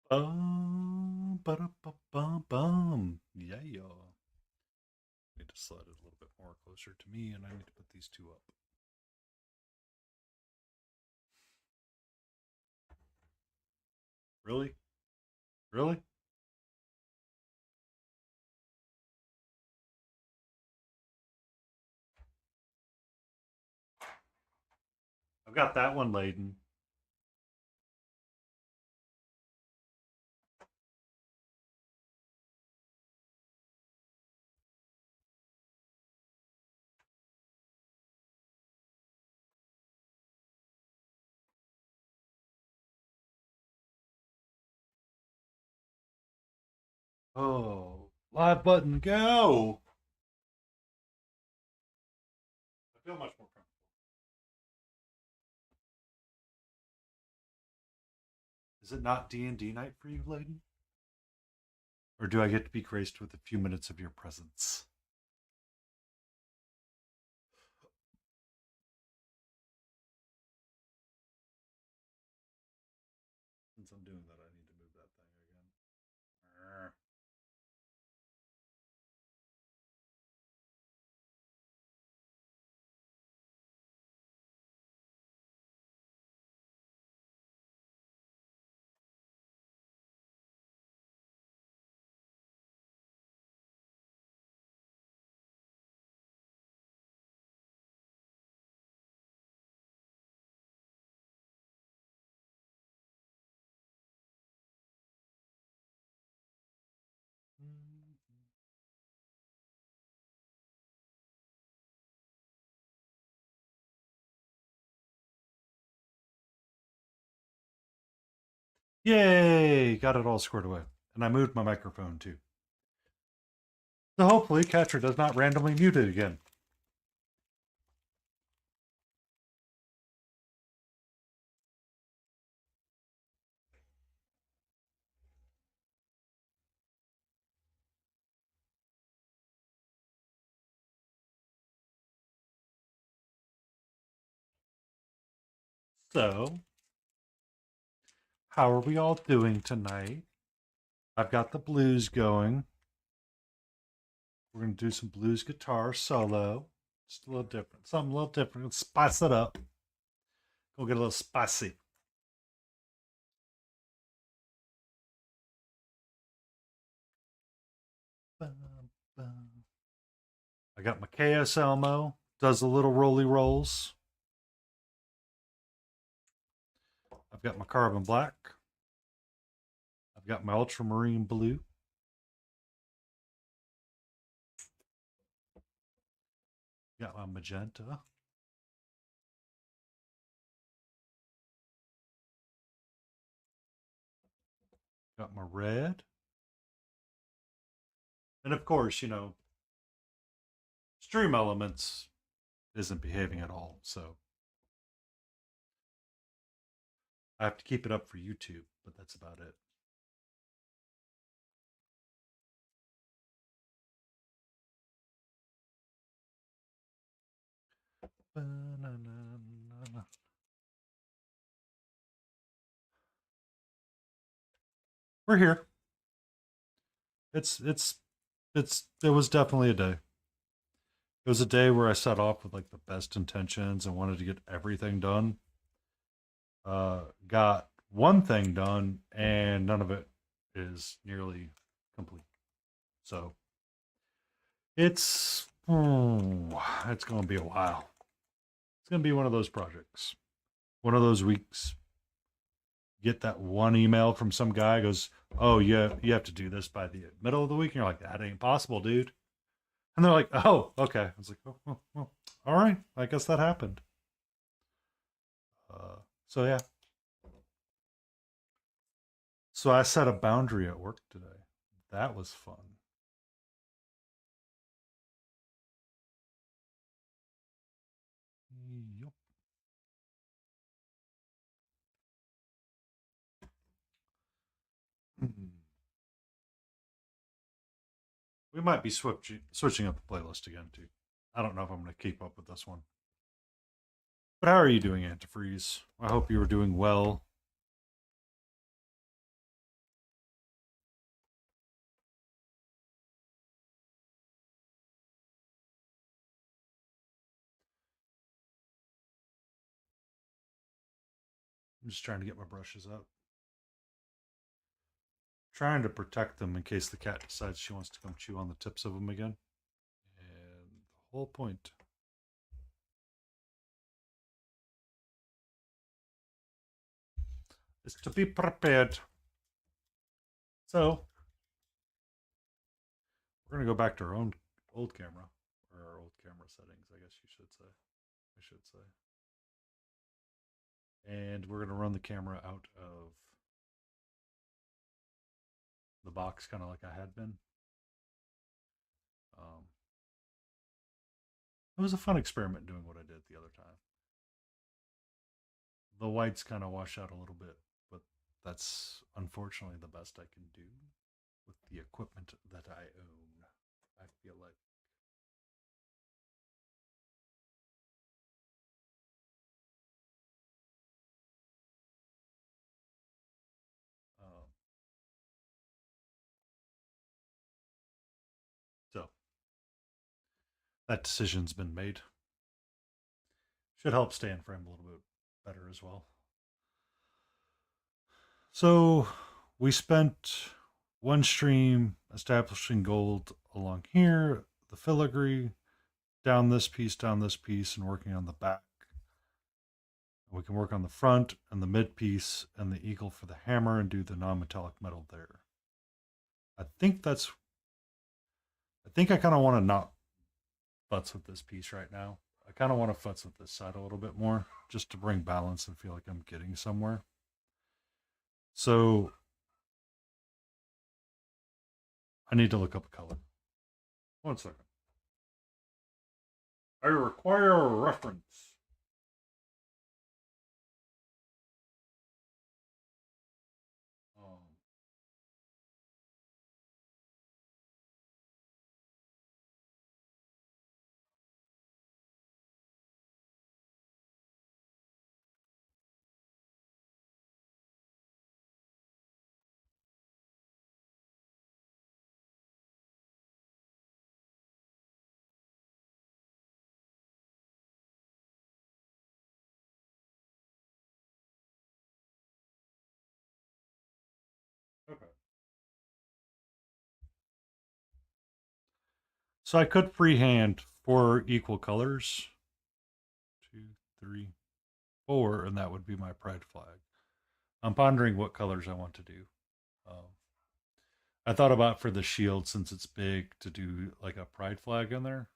Ba-da-ba-bum-bum. Yeah, y'all. Need to slide it a little bit more closer to me, and I need to put these two up. Really? Really? I've got that one laden. Oh, live button, go! I feel much more comfortable. Is it not D&D night for you, lady? Or do I get to be graced with a few minutes of your presence? Since I'm doing that, I need to move that thing again. Yay! Got it all squared away. And I moved my microphone too. So hopefully Catcher does not randomly mute it again. So, how are we all doing tonight? I've got the blues going. We're going to do some blues guitar solo. Just a little different. Something a little different. Let's spice it up. Go get a little spicy. I got my KS Elmo. Does the little roly rolls. I've got my carbon black. I've got my ultramarine blue. Got my magenta. Got my red. And of course, Stream Elements isn't behaving at all. So I have to keep it up for YouTube, but that's about it. We're here. It was definitely a day. It was a day where I set off with like the best intentions and wanted to get everything done. Got one thing done, and none of it is nearly complete. So it's going to be a while. It's going to be one of those projects, one of those weeks. Get that one email from some guy goes, "Oh, you have to do this by the middle of the week," and you're like, "That ain't possible, dude." And they're like, "Oh, okay." I was like, "Oh, all right. I guess that happened." So yeah. So I set a boundary at work today. That was fun. Yep. We might be switching up the playlist again too. I don't know if I'm going to keep up with this one. But how are you doing, Antifreeze? I hope you are doing well. I'm just trying to get my brushes up. Trying to protect them in case the cat decides she wants to come chew on the tips of them again. And the whole point is to be prepared. So we're gonna go back to our own old camera, or our old camera settings, I guess you should say. I should say. And we're gonna run the camera out of the box, kind of like I had been. Um, it was a fun experiment doing what I did the other time. The whites kind of wash out a little bit, but that's unfortunately the best I can do with the equipment that I own. I feel like. Um, so that decision's been made. Should help stay in frame a little bit better as well. So we spent one stream establishing gold along here, the filigree, down this piece, and working on the back. We can work on the front and the mid piece and the eagle for the hammer and do the non-metallic metal there. I think that's. I think I kind of want to not futz with this piece right now. I kind of want to futz with this side a little bit more just to bring balance and feel like I'm getting somewhere. So I need to look up a color. 1 second. I require a reference. Um, okay. So I could freehand 4 equal colors. 2, 3, 4, and that would be my pride flag. I'm pondering what colors I want to do. Um, I thought about for the shield, since it's big, to do like a pride flag in there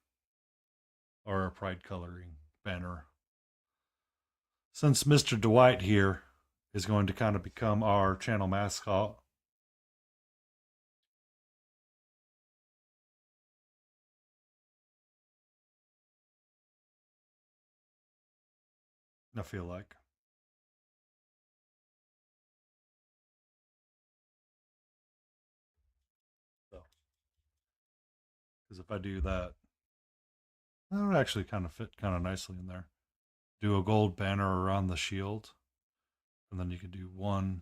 or a pride coloring banner. Since Mr. Dwight here is going to kind of become our channel mascot, I feel like. So, because if I do that, that would actually kind of fit kind of nicely in there. Do a gold banner around the shield, and then you could do 1,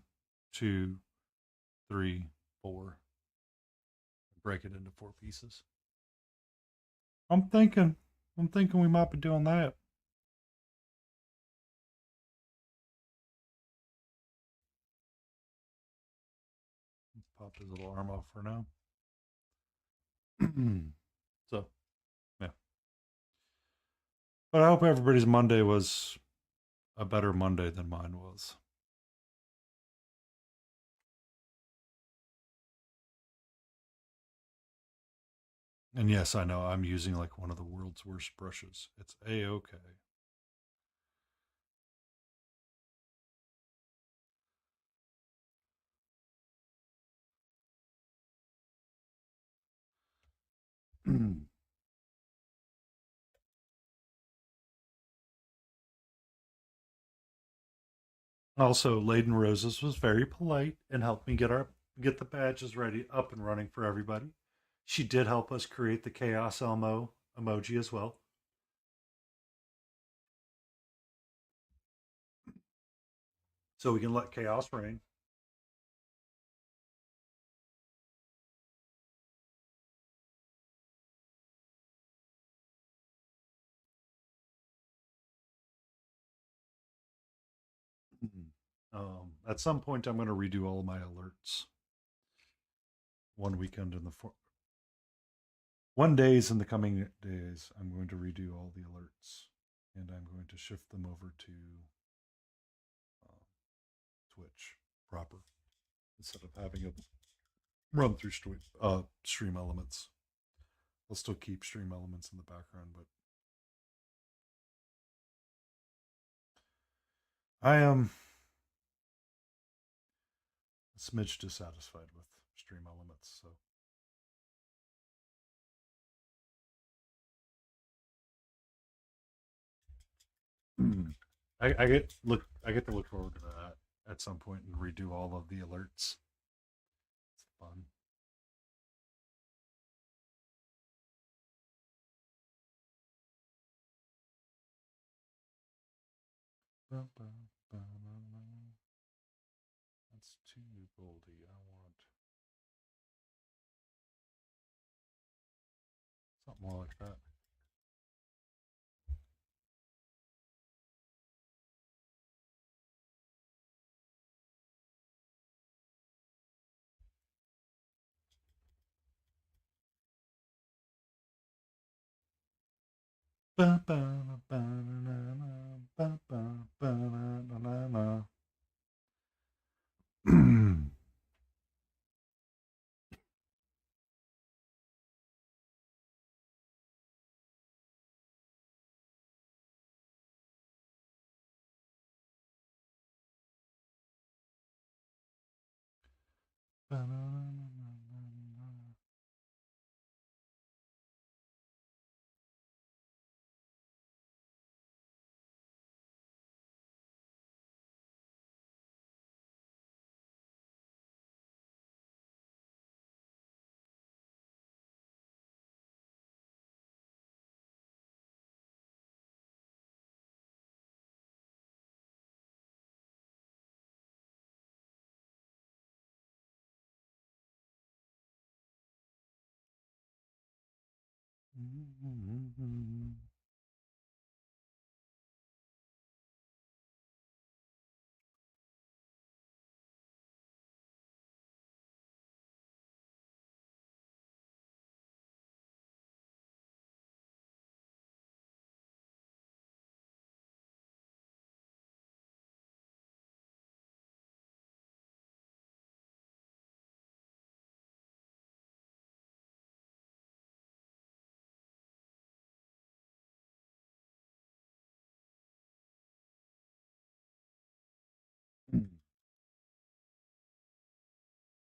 2, 3, 4. Break it into 4 pieces. I'm thinking, we might be doing that. Let's pop his little arm off for now. So, yeah. But I hope everybody's Monday was a better Monday than mine was. And yes, I know I'm using like one of the world's worst brushes. It's a-okay. Also, Laden Roses was very polite and helped me get the badges ready up and running for everybody. She did help us create the Chaos Elmo emoji as well. So we can let chaos reign. At some point, I'm going to redo all my alerts. One weekend in the one days in the coming days, I'm going to redo all the alerts, and I'm going to shift them over to Twitch proper instead of having it run through Stream Elements. I'll still keep Stream Elements in the background, but I am a smidge dissatisfied with Stream Elements, so. I get to look forward to that at some point and redo all of the alerts. It's fun. That's too boldy. I want something more like that.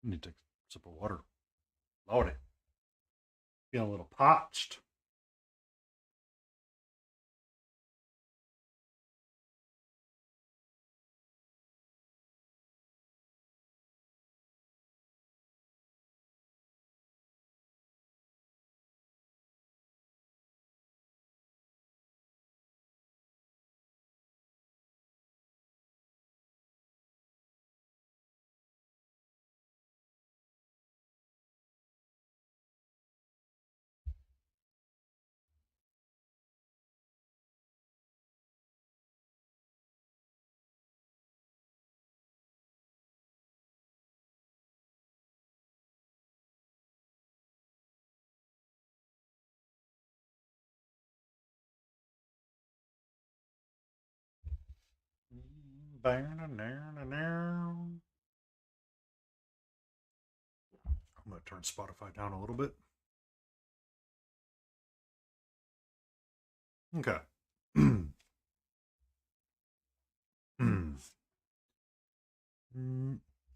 Need to take a sip of water. Lordy. Feeling a little parched. I'm going to turn Spotify down a little bit. Okay.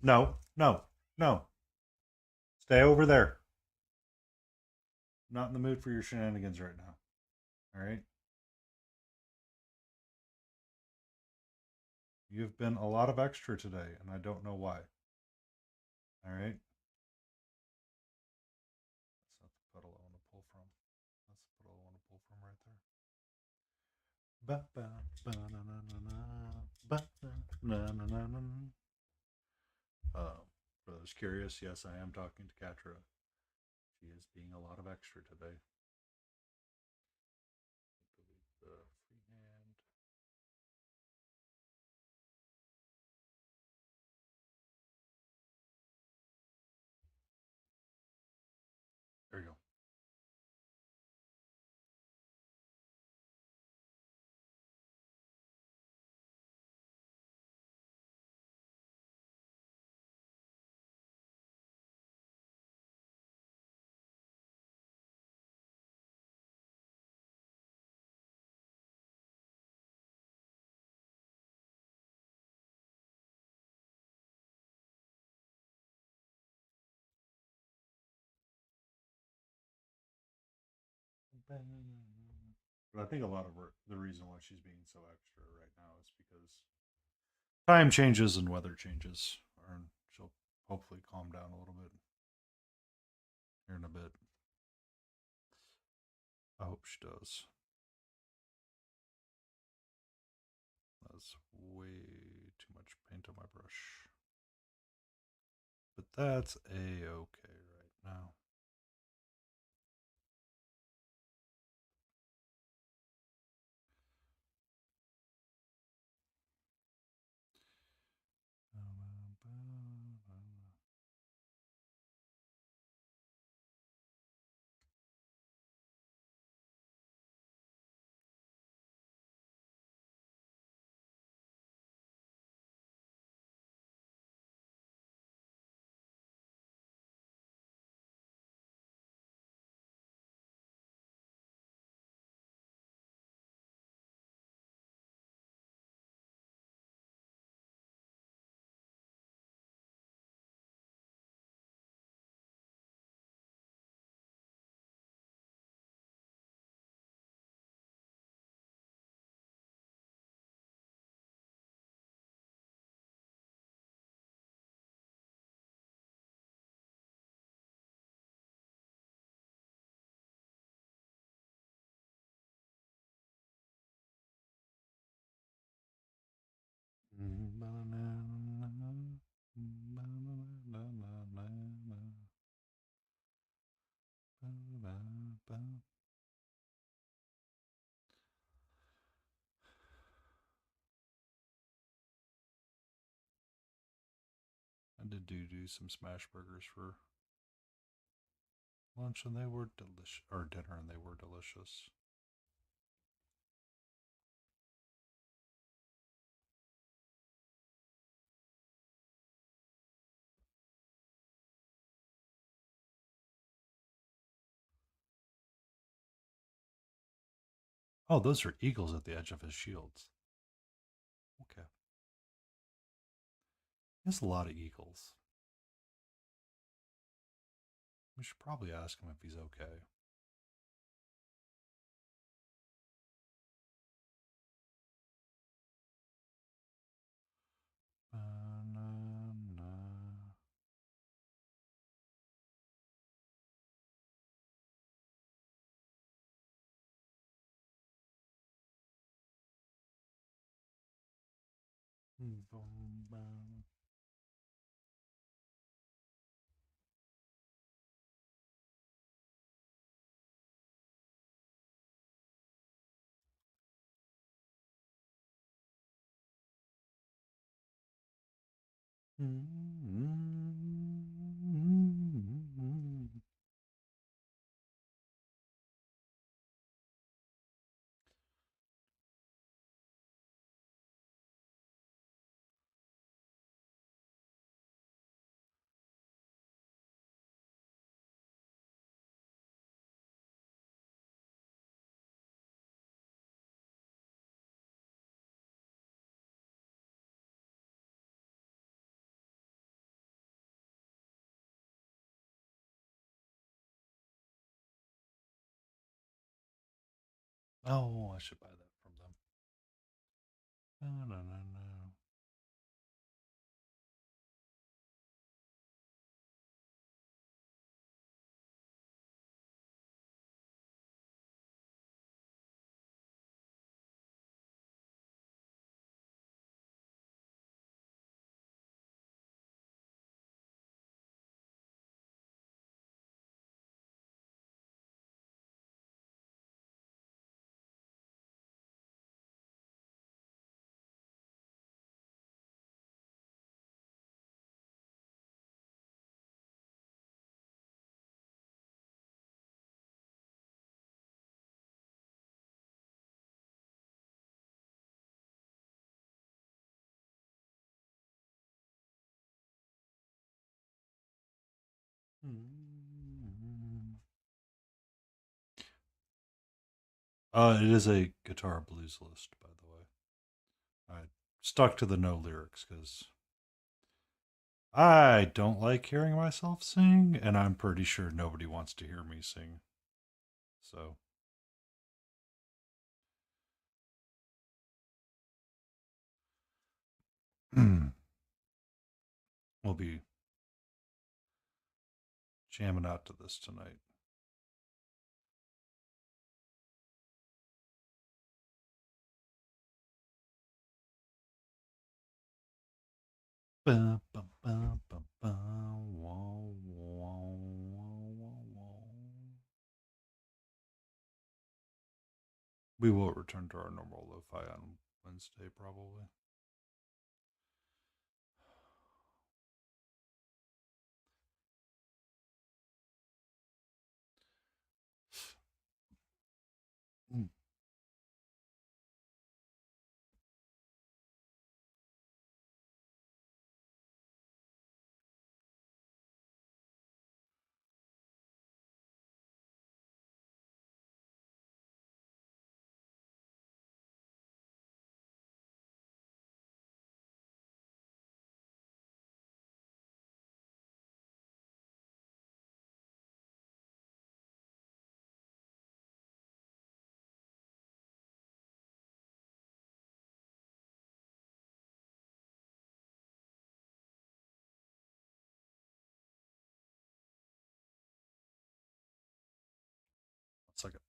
No, no, no. Stay over there. Not in the mood for your shenanigans right now. All right. You've been a lot of extra today, and I don't know why. All right. That's not the pedal I want to pull from. That's the pedal I want to pull from right there. For those curious, yes, I am talking to Katra. She is being a lot of extra today. Delete the freehand. But I think a lot of the reason why she's being so extra right now is because time changes and weather changes. And she'll hopefully calm down a little bit here in a bit. I hope she does. That's way too much paint on my brush. But that's a-okay right now. I did do some smash burgers for lunch, and they were delicious, or dinner, and they were delicious. Oh, those are eagles at the edge of his shields. Okay. He has a lot of eagles. We should probably ask him if he's okay. Oh, I should buy that from them. No, no, no, no. It is a guitar blues list, by the way. I stuck to the no lyrics because I don't like hearing myself sing, and I'm pretty sure nobody wants to hear me sing. So We'll be jamming out to this tonight. We will return to our normal lo-fi on Wednesday, probably. One second.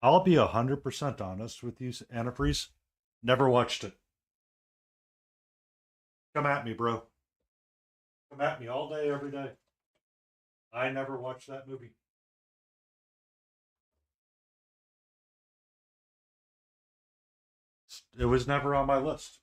I'll be 100% honest with you, Antifreeze. Never watched it. Come at me, bro. Come at me all day, every day. I never watched that movie. It was never on my list.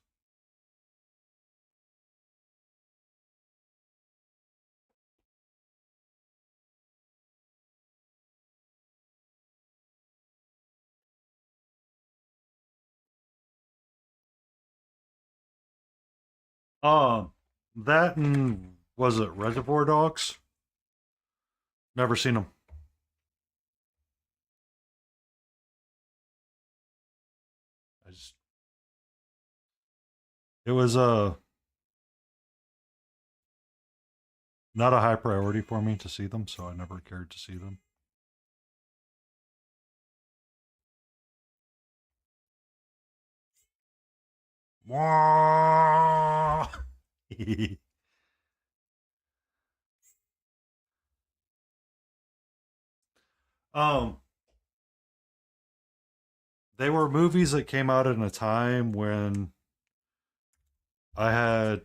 Um, that and was it Reservoir Dogs? Never seen them. I just it was not a high priority for me to see them, so I never cared to see them. um, they were movies that came out in a time when I had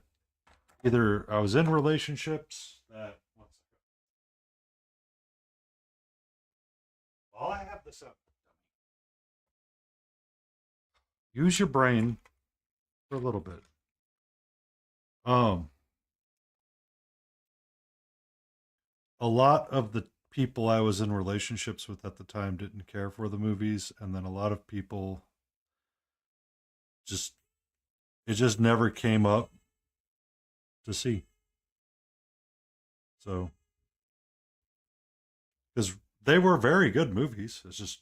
either I was in relationships that while I have this up, use your brain for a little bit. Um, a lot of the people I was in relationships with at the time didn't care for the movies, and then a lot of people just it just never came up to see. So because they were very good movies, it's just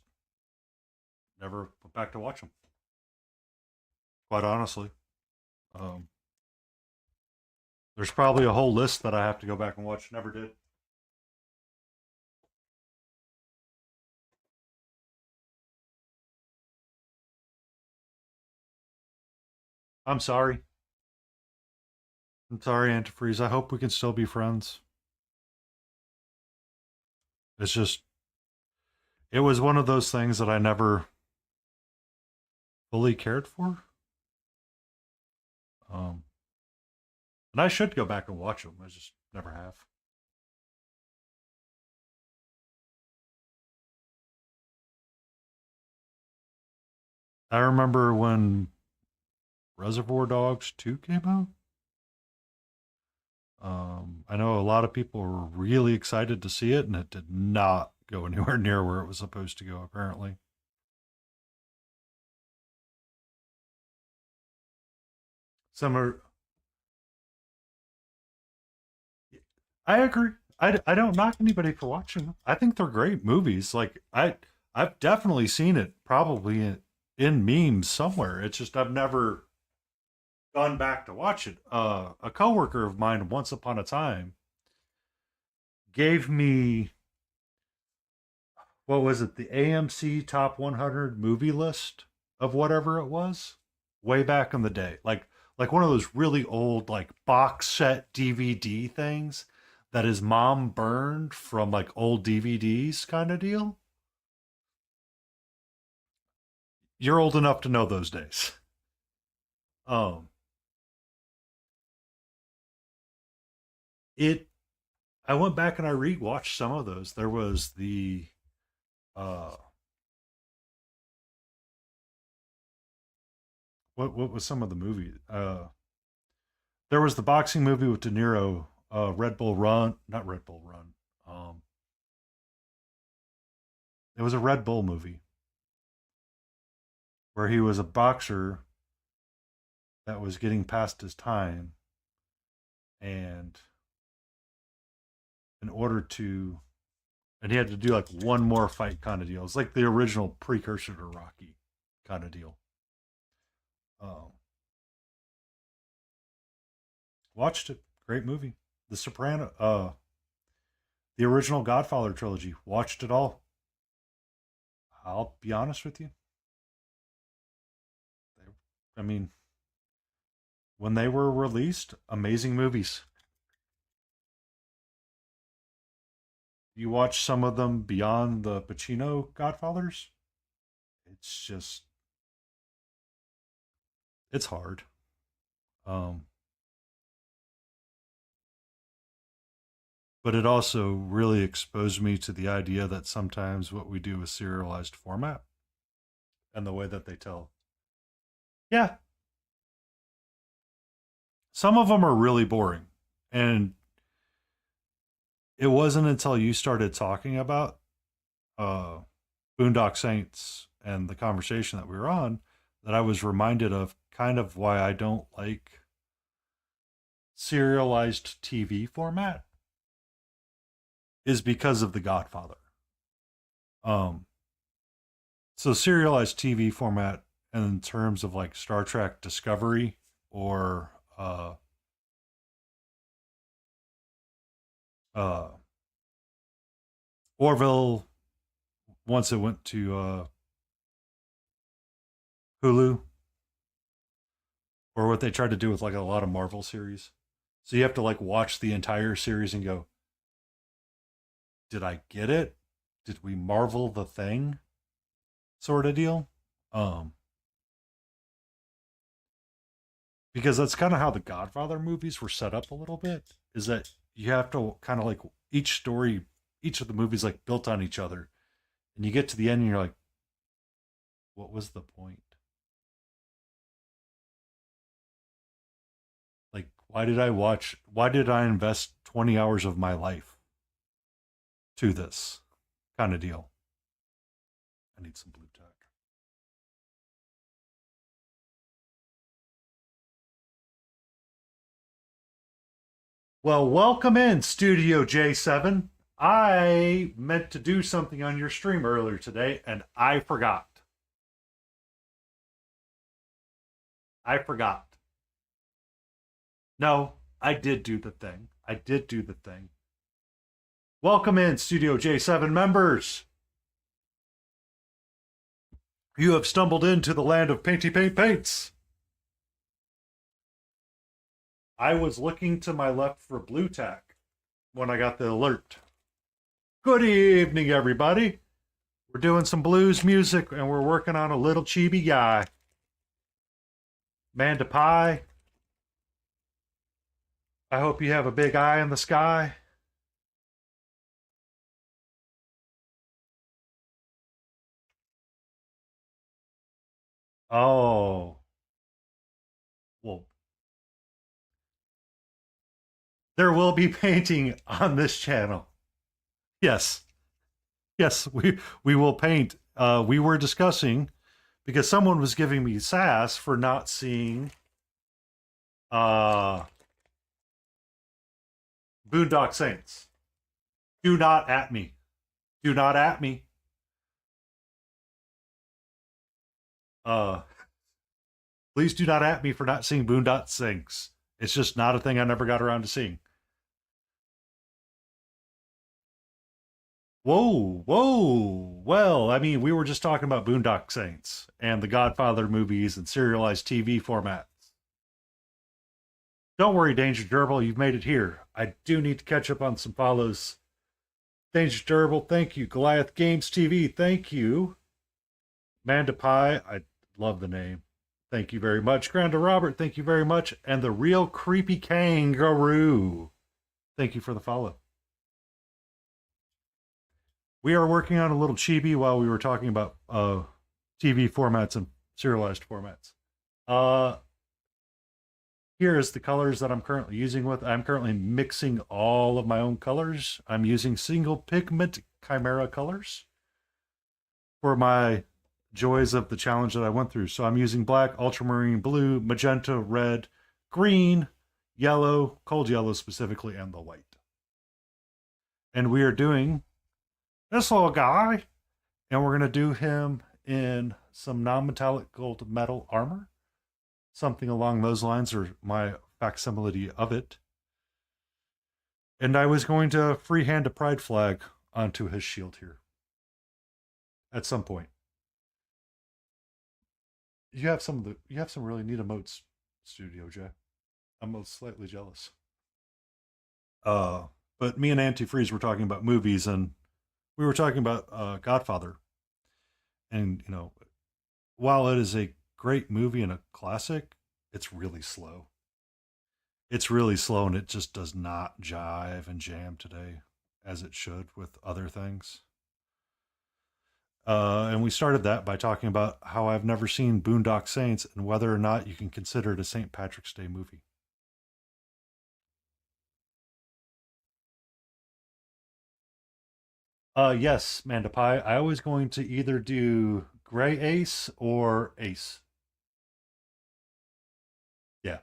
never went back to watch them. Quite honestly, um, there's probably a whole list that I have to go back and watch. Never did. I'm sorry. I'm sorry, Antifreeze. I hope we can still be friends. It's just it was one of those things that I never fully cared for. Um, and I should go back and watch them. I just never have. I remember when Reservoir Dogs 2 came out. I know a lot of people were really excited to see it, and it did not go anywhere near where it was supposed to go, apparently. Similar. I agree. I don't knock anybody for watching them. I think they're great movies. Like, I've definitely seen it probably in memes somewhere. It's just I've never gone back to watch it. A coworker of mine once upon a time gave me what was it? The AMC Top 100 movie list of whatever it was, way back in the day. Like one of those really old like box set DVD things that his mom burned from like old DVDs kind of deal. You're old enough to know those days. Um, it. I went back and I rewatched some of those. There was the uh, what was some of the movies? There was the boxing movie with De Niro, Red Bull Run, not Red Bull Run. Um, it was a Red Bull movie where he was a boxer that was getting past his time, and in order to, and he had to do like one more fight kind of deal. It's like the original precursor to Rocky kind of deal. Um, Watched it, great movie. The Soprano, the original Godfather trilogy. Watched it all. I'll be honest with you. I mean, when they were released, amazing movies. You watch some of them beyond the Pacino Godfathers, it's just it's hard. Um, but it also really exposed me to the idea that sometimes what we do is serialized format and the way that they tell. Yeah, some of them are really boring, and it wasn't until you started talking about uh, Boondock Saints and the conversation that we were on that I was reminded of kind of why I don't like serialized TV format is because of The Godfather. Um, so serialized TV format in terms of like Star Trek Discovery or uh, Orville once it went to Hulu, or what they tried to do with like a lot of Marvel series. So you have to like watch the entire series and go, did I get it? Did we marvel the thing? Sort of deal. Um, because that's kind of how the Godfather movies were set up a little bit. Is that you have to kind of like each story, each of the movies like built on each other, and you get to the end and you're like, what was the point? Like, why did I watch? Why did I invest 20 hours of my life to this kind of deal? I need some blue tack. Well, welcome in, Studio J7. I meant to do something on your stream earlier today, and I forgot. I forgot. No, I did do the thing. I did do the thing. Welcome in, Studio J7 members. You have stumbled into the land of painty paint paints. I was looking to my left for blue tack when I got the alert. Good evening, everybody. We're doing some blues music and we're working on a little chibi guy. Manda Pie. I hope you have a big eye in the sky. Oh, well, there will be painting on this channel. Yes, yes, we will paint. We were discussing because someone was giving me sass for not seeing uh Boondock Saints. Do not at me. Do not at me. Uh Please do not at me for not seeing Boondock Saints. It's just not a thing I never got around to seeing. Whoa, whoa. Well, I mean, we were just talking about Boondock Saints and the Godfather movies and serialized TV formats. Don't worry, Danger Gerbil, you've made it here. I do need to catch up on some follows. Danger Gerbil, thank you. Goliath Games TV, thank you. Manda Pie, I love the name. Thank you very much. Granda Robert, thank you very much. And the real creepy kangaroo, thank you for the follow. We are working on a little chibi while we were talking about TV formats and serialized formats. Uh, Here is the colors that I'm currently using with. I'm currently mixing all of my own colors. I'm using single pigment chimera colors for my joys of the challenge that I went through. So I'm using black, ultramarine blue, magenta, red, green, yellow, cold yellow specifically, and the white. And we are doing this little guy, and we're going to do him in some non-metallic gold metal armor, something along those lines, or my facsimile of it. And I was going to freehand a pride flag onto his shield here at some point. You have some really neat emotes, Studio J. I'm slightly jealous. Uh, but me and Antifreeze were talking about movies, and we were talking about Godfather. And while it is a great movie and a classic, it's really slow. It's really slow, and it just does not jive and jam today as it should with other things. And we started that by talking about how I've never seen Boondock Saints and whether or not you can consider it a St. Patrick's Day movie. Yes, Manda Pie. I was going to either do Gray Ace or Ace. Yeah.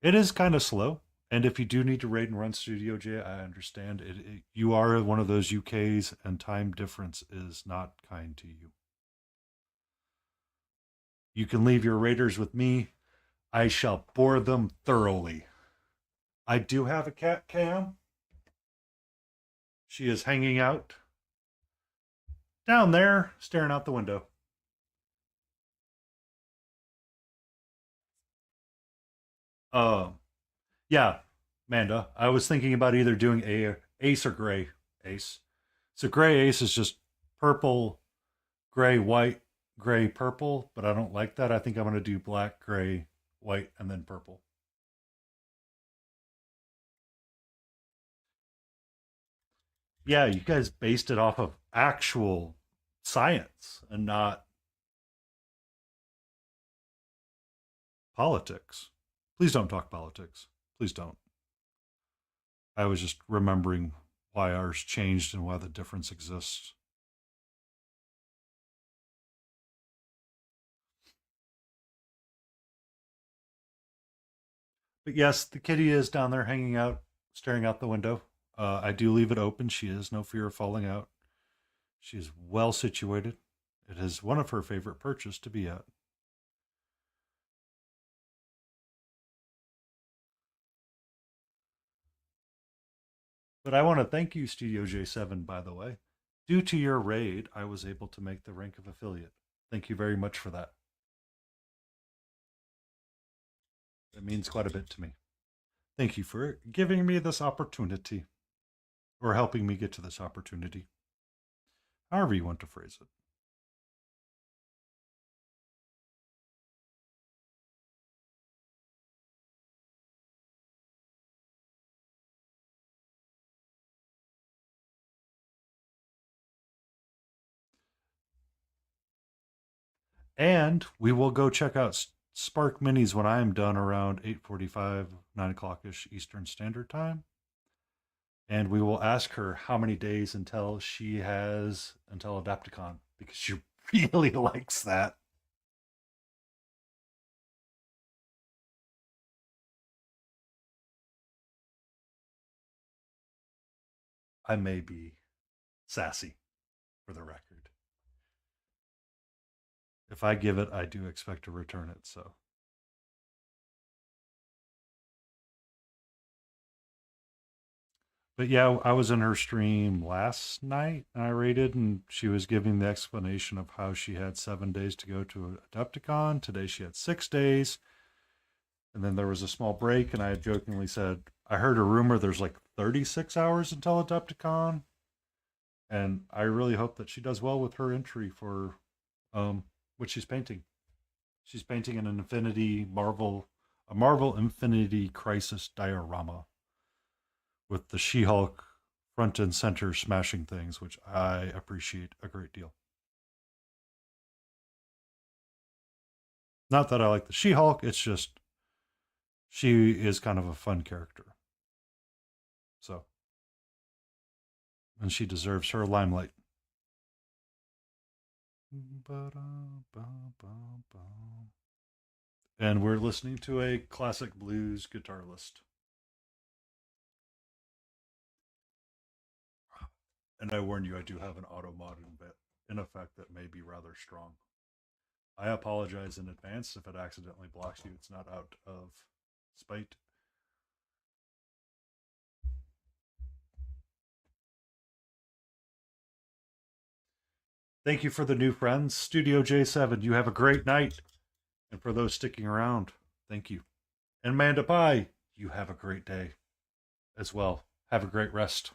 It is kind of slow. And if you do need to raid and run Studio J, I understand. You are one of those UKs, and time difference is not kind to you. You can leave your raiders with me. I shall bore them thoroughly. I do have a cat cam. She is hanging out down there, staring out the window. Uh, yeah, Manda. I was thinking about either doing a ace or gray ace. So gray ace is just purple, gray, white, gray, purple, but I don't like that. I think I'm going to do black, gray, white, and then purple. Yeah, you guys based it off of actual science and not politics. Please don't talk politics. Please don't. I was just remembering why ours changed and why the difference exists. But yes, the kitty is down there hanging out, staring out the window. I do leave it open. She has no fear of falling out. She is well situated. It is one of her favorite perches to be at. But I want to thank you, Studio J7, by the way. Due to your raid, I was able to make the rank of affiliate. Thank you very much for that. It means quite a bit to me. Thank you for giving me this opportunity, or helping me get to this opportunity, however you want to phrase it. And we will go check out Spark Minis when I am done around 8:45, 9 o'clock ish Eastern Standard Time. And we will ask her how many days until she has until Adapticon because she really likes that. I may be sassy for the record. If I give it, I do expect to return it. So, But yeah, I was in her stream last night and I rated, and she was giving the explanation of how she had 7 days to go to Adepticon. Today she had 6 days. And then there was a small break, and I had jokingly said, I heard a rumor there's like 36 hours until Adepticon. And I really hope that she does well with her entry for what she's painting. She's painting an a Marvel Infinity Crisis diorama with the She-Hulk front and center smashing things, which I appreciate a great deal. Not that I like the She-Hulk, it's just she is kind of a fun character. So, and she deserves her limelight. And we're listening to a classic blues guitar list. And I warn you, I do have an auto mod in effect that may be rather strong. I apologize in advance if it accidentally blocks you. It's not out of spite. Thank you for the new friends. Studio J7, you have a great night. And for those sticking around, thank you. And Amanda Pie, you have a great day as well. Have a great rest.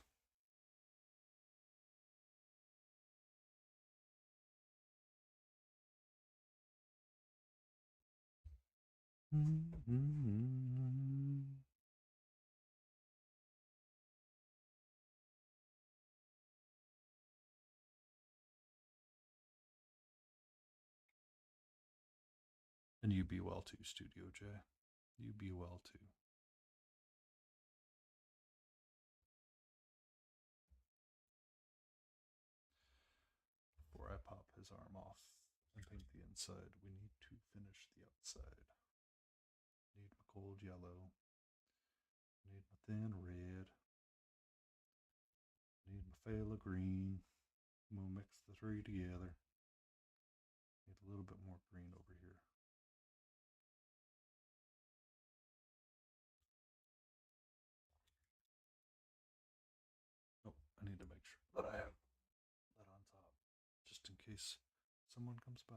And you be well too, Studio J. You be well too. Before I pop his arm off and paint the inside, we need to finish the outside. Need my cold yellow. Need my thin red. Need my phthalo green. We'll mix the three together. Need a little bit more green over here. Oh, I need to make sure that I have that on top, just in case someone comes by.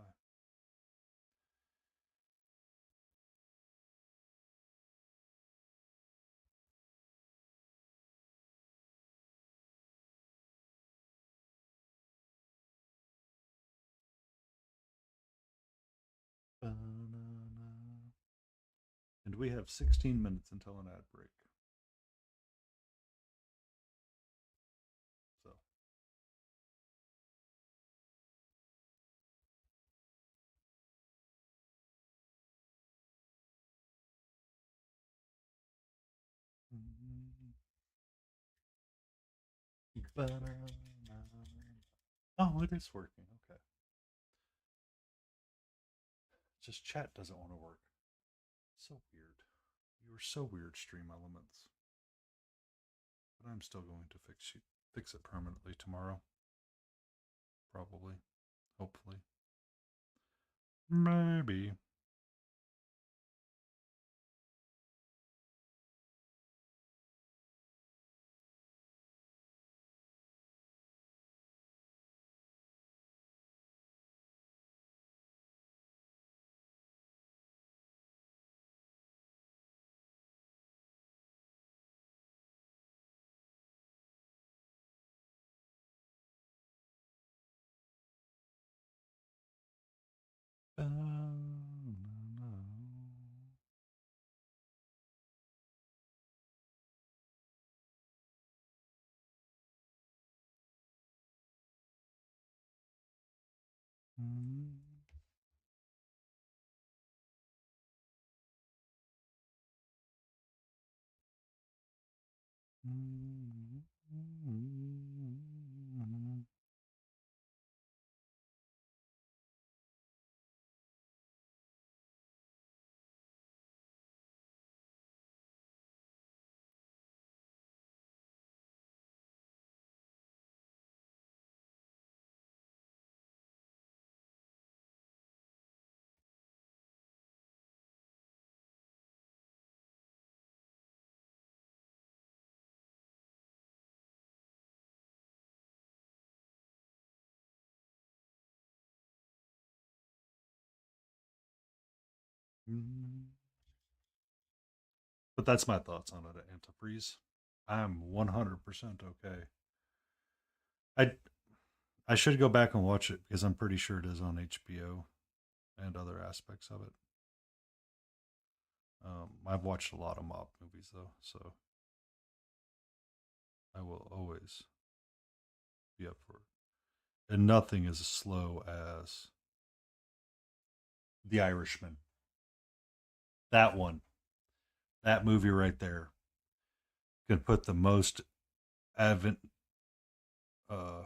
Ba-na-na. And we have 16 minutes until an ad break. So, oh, it is working. Okay. Just chat doesn't want to work. So weird. You are so weird, Stream Elements. But I'm still going to fix it permanently tomorrow. Probably. Hopefully. Maybe. Mm. But that's my thoughts on it. Antifreeze. I'm 100% okay. I I should go back and watch it because I'm pretty sure it is on HBO and other aspects of it. I've watched a lot of mob movies though, so I will always be up for it. And nothing as slow as The Irishman. That one, that movie right there, can put the most avid uh,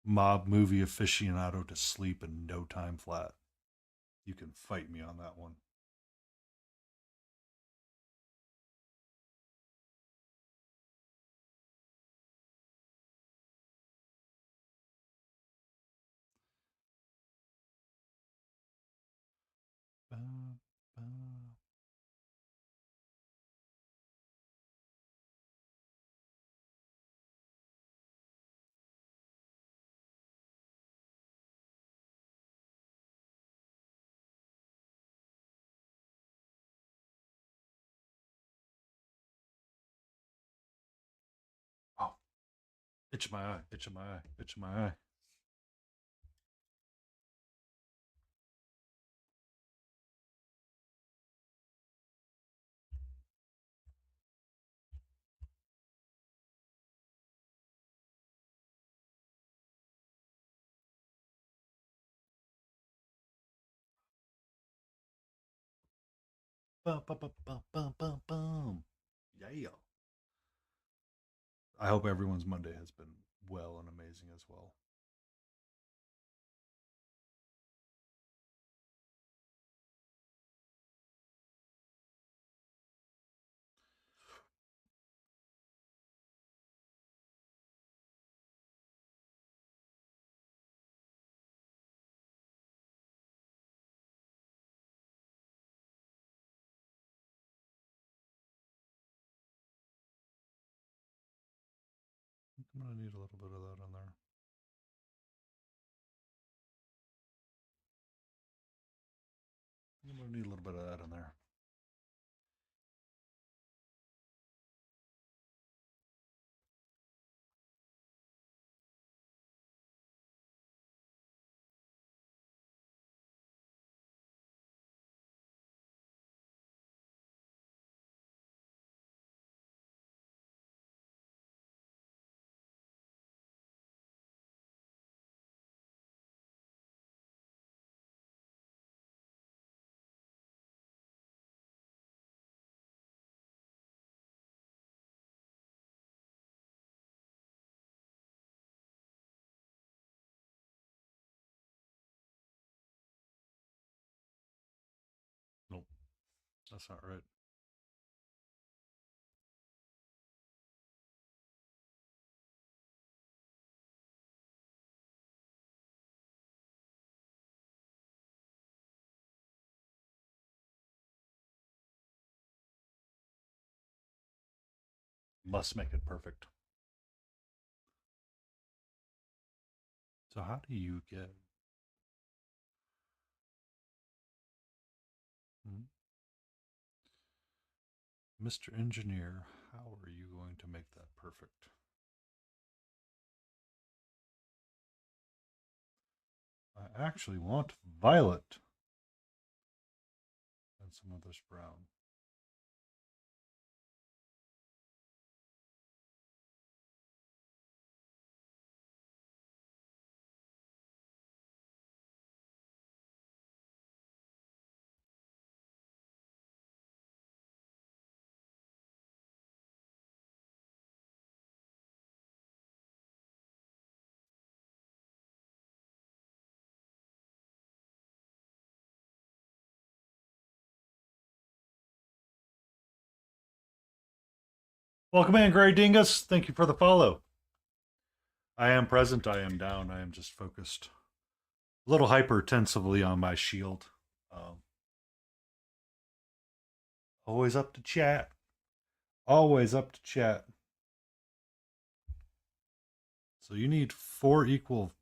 mob movie aficionado to sleep in no time flat. You can fight me on that one. Oh, itch my eye, itch my eye, itch my eye. Bum, bum, bum, bum, bum, bum, bum. Yeah. I hope everyone's Monday has been well and amazing as well. I'm gonna need a little bit of that in there. I'm gonna need a little bit of that in there. Nope, that's not right. Must make it perfect. So how do you get hmm, Mr. Engineer? How are you going to make that perfect? I actually want violet and some of this brown. Welcome in, Gray Dingus. Thank you for the follow. I am present. I am down. I am just focused a little hypertensively on my shield. Um, always up to chat. Always up to chat. So you need 4 equal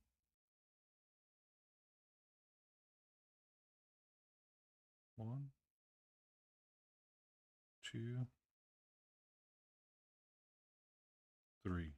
1, 2, 3.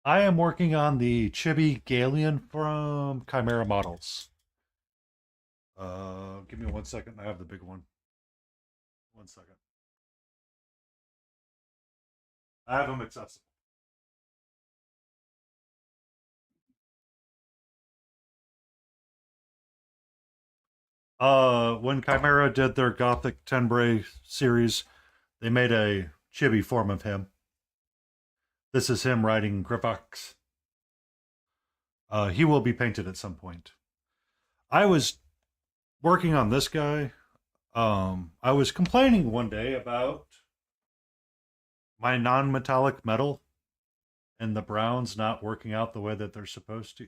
I am working on the Chibi Galen from Chimera Models. Give me 1 second. I have the big one. 1 second. I have them accessible. When Chimera did their Gothic Tenbray series, they made a chibi form of him. This is him riding Grifox. He will be painted at some point. I was working on this guy. I was complaining one day about my non-metallic metal and the browns not working out the way that they're supposed to.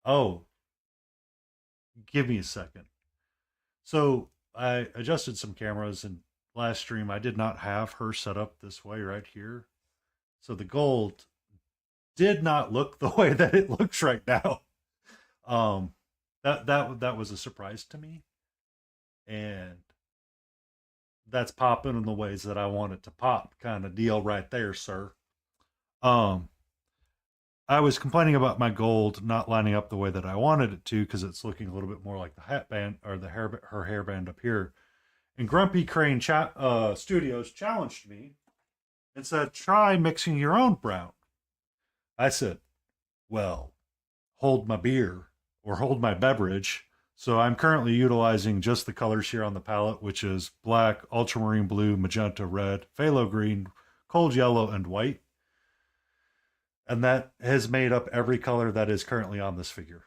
Oh, give me a second. So I adjusted some cameras, and last stream I did not have her set up this way right here. So the gold did not look the way that it looks right now. That was a surprise to me, and that's popping in the ways that I want it to pop, kind of deal right there, sir. Um, I was complaining about my gold not lining up the way that I wanted it to because it's looking a little bit more like the hat band or the hair her hairband up here. And Grumpy Crane Studios challenged me and said, "Try mixing your own brown." I said, "Well, hold my beer or hold my beverage." So I'm currently utilizing just the colors here on the palette, which is black, ultramarine blue, magenta, red, phthalo green, cold yellow, and white. And that has made up every color that is currently on this figure.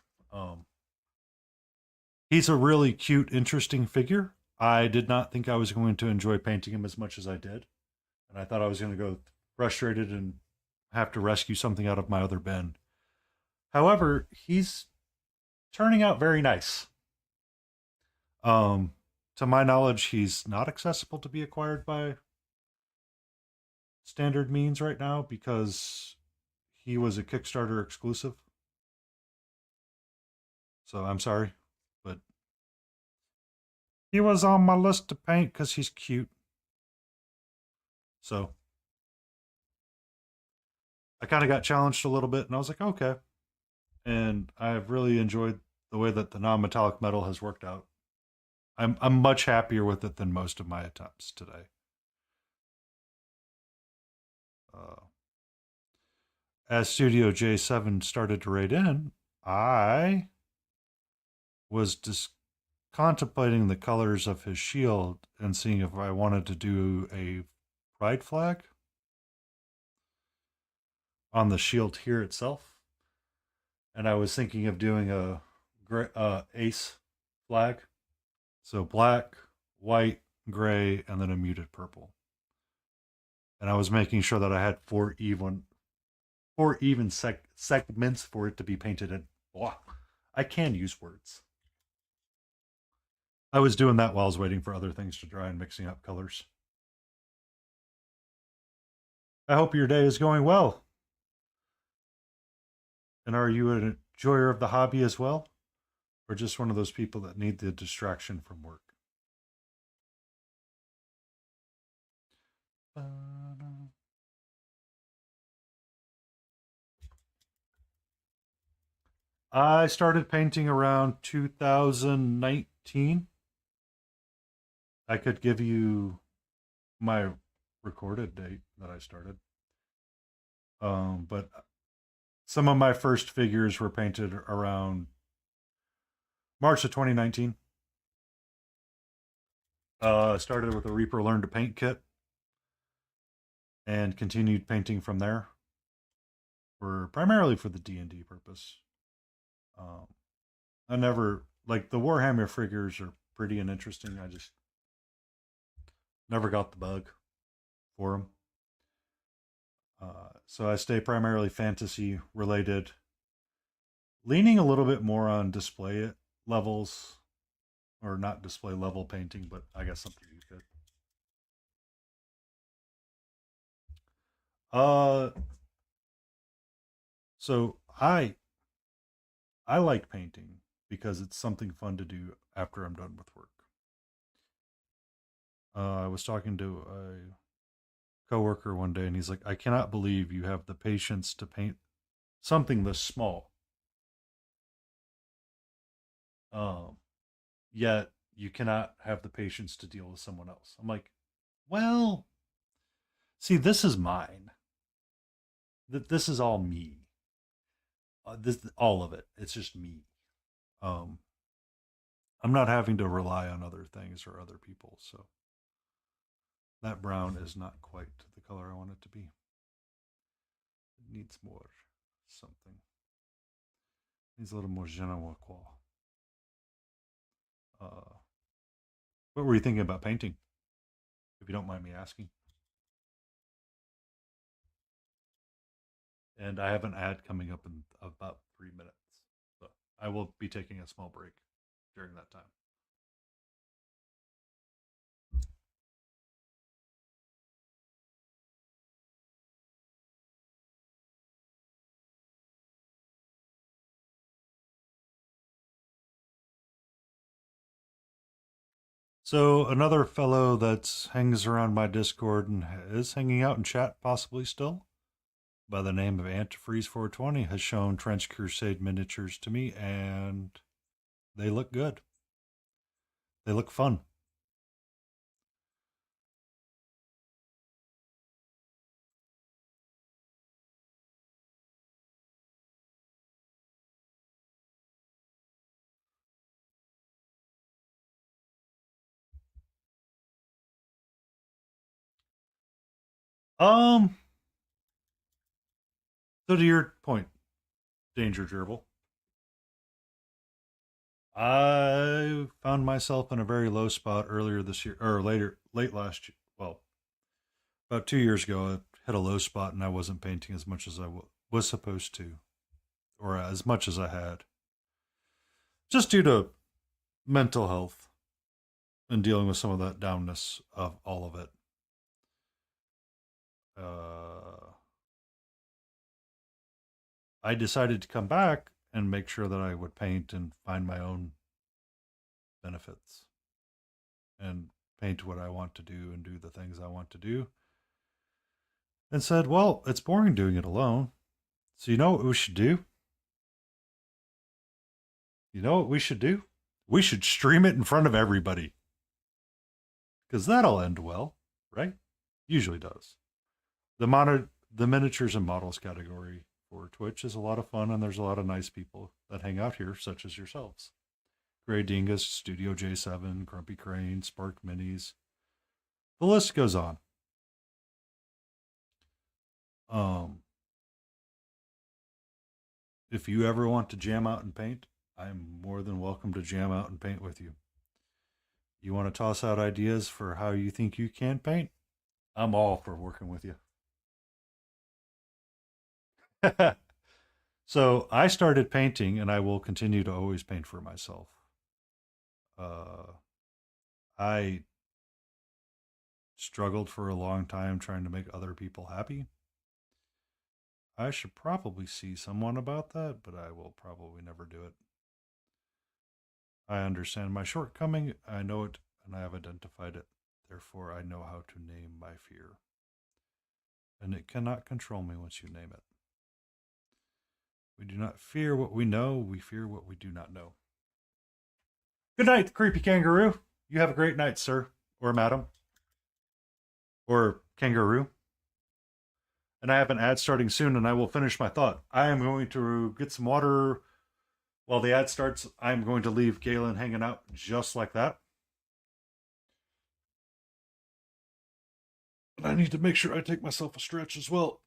He's a really cute, interesting figure. I did not think I was going to enjoy painting him as much as I did. And I thought I was going to go frustrated and have to rescue something out of my other bin. However, he's turning out very nice. To my knowledge, he's not accessible to be acquired by standard means right now because he was a Kickstarter exclusive. So I'm sorry, but he was on my list to paint because he's cute. So I kind of got challenged a little bit, and I was like, okay. And I've really enjoyed the way that the non-metallic metal has worked out. I'm much happier with it than most of my attempts today. Uh, as Studio J7 started to raid in, I was just contemplating the colors of his shield and seeing if I wanted to do a pride flag on the shield here itself. And I was thinking of doing a ace flag. So black, white, gray, and then a muted purple. And I was making sure that I had four even segments for it to be painted in. Wow, I can use words. I was doing that while I was waiting for other things to dry and mixing up colors. I hope your day is going well. And are you an enjoyer of the hobby as well? Or just one of those people that need the distraction from work? I started painting around 2019. I could give you my recorded date that I started. But some of my first figures were painted around March of 2019. I started with a Reaper Learn to Paint kit and continued painting from there, primarily for the D&D purpose. I never, like, the Warhammer figures are pretty and interesting. I just never got the bug for them. So I stay primarily fantasy related, leaning a little bit more on display levels, or not display level painting, but I guess something you could. Uh, so I like painting because it's something fun to do after I'm done with work. I was talking to a coworker one day, and he's like, "I cannot believe you have the patience to paint something this small. Um, Yet you cannot have the patience to deal with someone else." I'm like, "Well, see, this is mine. This is all me. This all of it. It's just me. Um, I'm not having to rely on other things or other people. So that brown is not quite the color I want it to be. It needs more something. It needs a little more je ne sais quoi. What were you thinking about painting, if you don't mind me asking? And I have an ad coming up in about 3 minutes. So I will be taking a small break during that time. So another fellow that hangs around my Discord and is hanging out in chat possibly still, by the name of Antifreeze420, has shown Trench Crusade miniatures to me, and they look good. They look fun. Um, so to your point, Danger Gerbil, I found myself in a very low spot earlier this year, or late last year. Well, about 2 years ago, I hit a low spot and I wasn't painting as much as I was supposed to, or as much as I had, just due to mental health and dealing with some of that downness of all of it. Uh, I decided to come back and make sure that I would paint and find my own benefits and paint what I want to do and do the things I want to do. And said, well, it's boring doing it alone. So, you know what we should do? You know what we should do? We should stream it in front of everybody. Because that'll end well, right? Usually does. The miniatures and models category for Twitch is a lot of fun, and there's a lot of nice people that hang out here, such as yourselves. Grey Dingus, Studio J7, Grumpy Crane, Spark Minis. The list goes on. If you ever want to jam out and paint, I'm more than welcome to jam out and paint with you. You want to toss out ideas for how you think you can paint? I'm all for working with you. So I started painting, and I will continue to always paint for myself. I struggled for a long time trying to make other people happy. I should probably see someone about that, but I will probably never do it. I understand my shortcoming, I know it, and I have identified it. Therefore, I know how to name my fear. And it cannot control me once you name it. We do not fear what we know, we fear what we do not know. Good night, creepy kangaroo. You have a great night, sir, or madam, or kangaroo. And I have an ad starting soon, and I will finish my thought. I am going to get some water while the ad starts. I'm going to leave Galen hanging out just like that. And I need to make sure I take myself a stretch as well.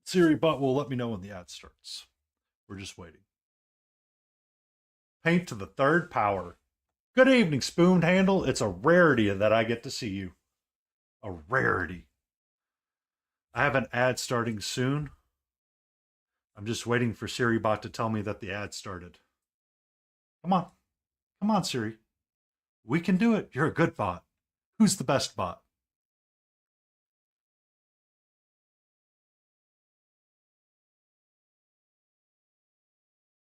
Siri bot will let me know when the ad starts. We're just waiting. Paint to the third power. Good evening, Spoon Handle. It's a rarity that I get to see you. A rarity. I have an ad starting soon. I'm just waiting for SiriBot to tell me that the ad started. Come on. Come on, Siri. We can do it. You're a good bot. Who's the best bot?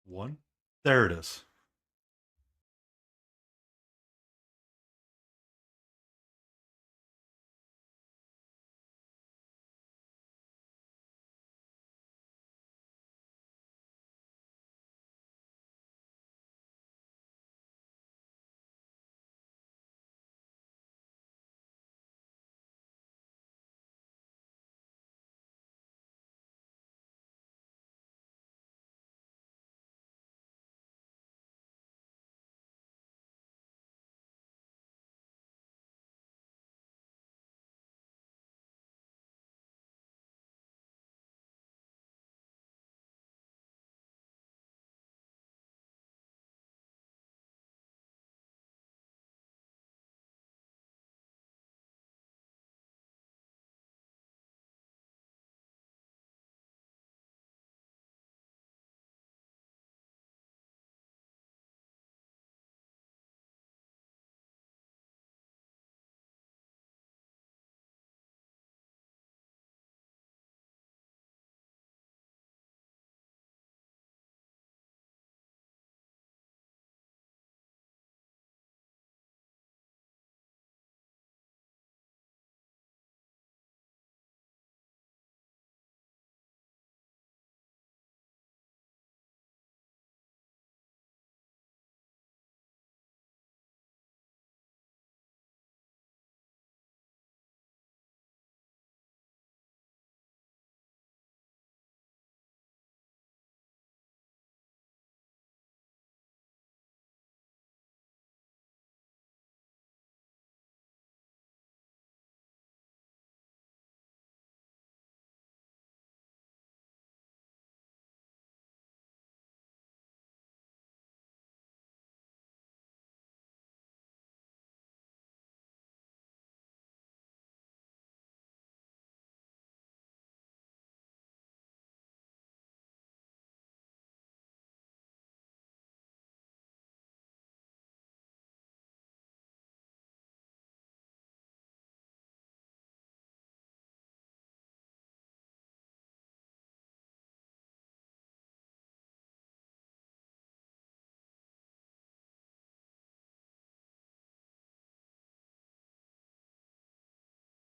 One. There it is.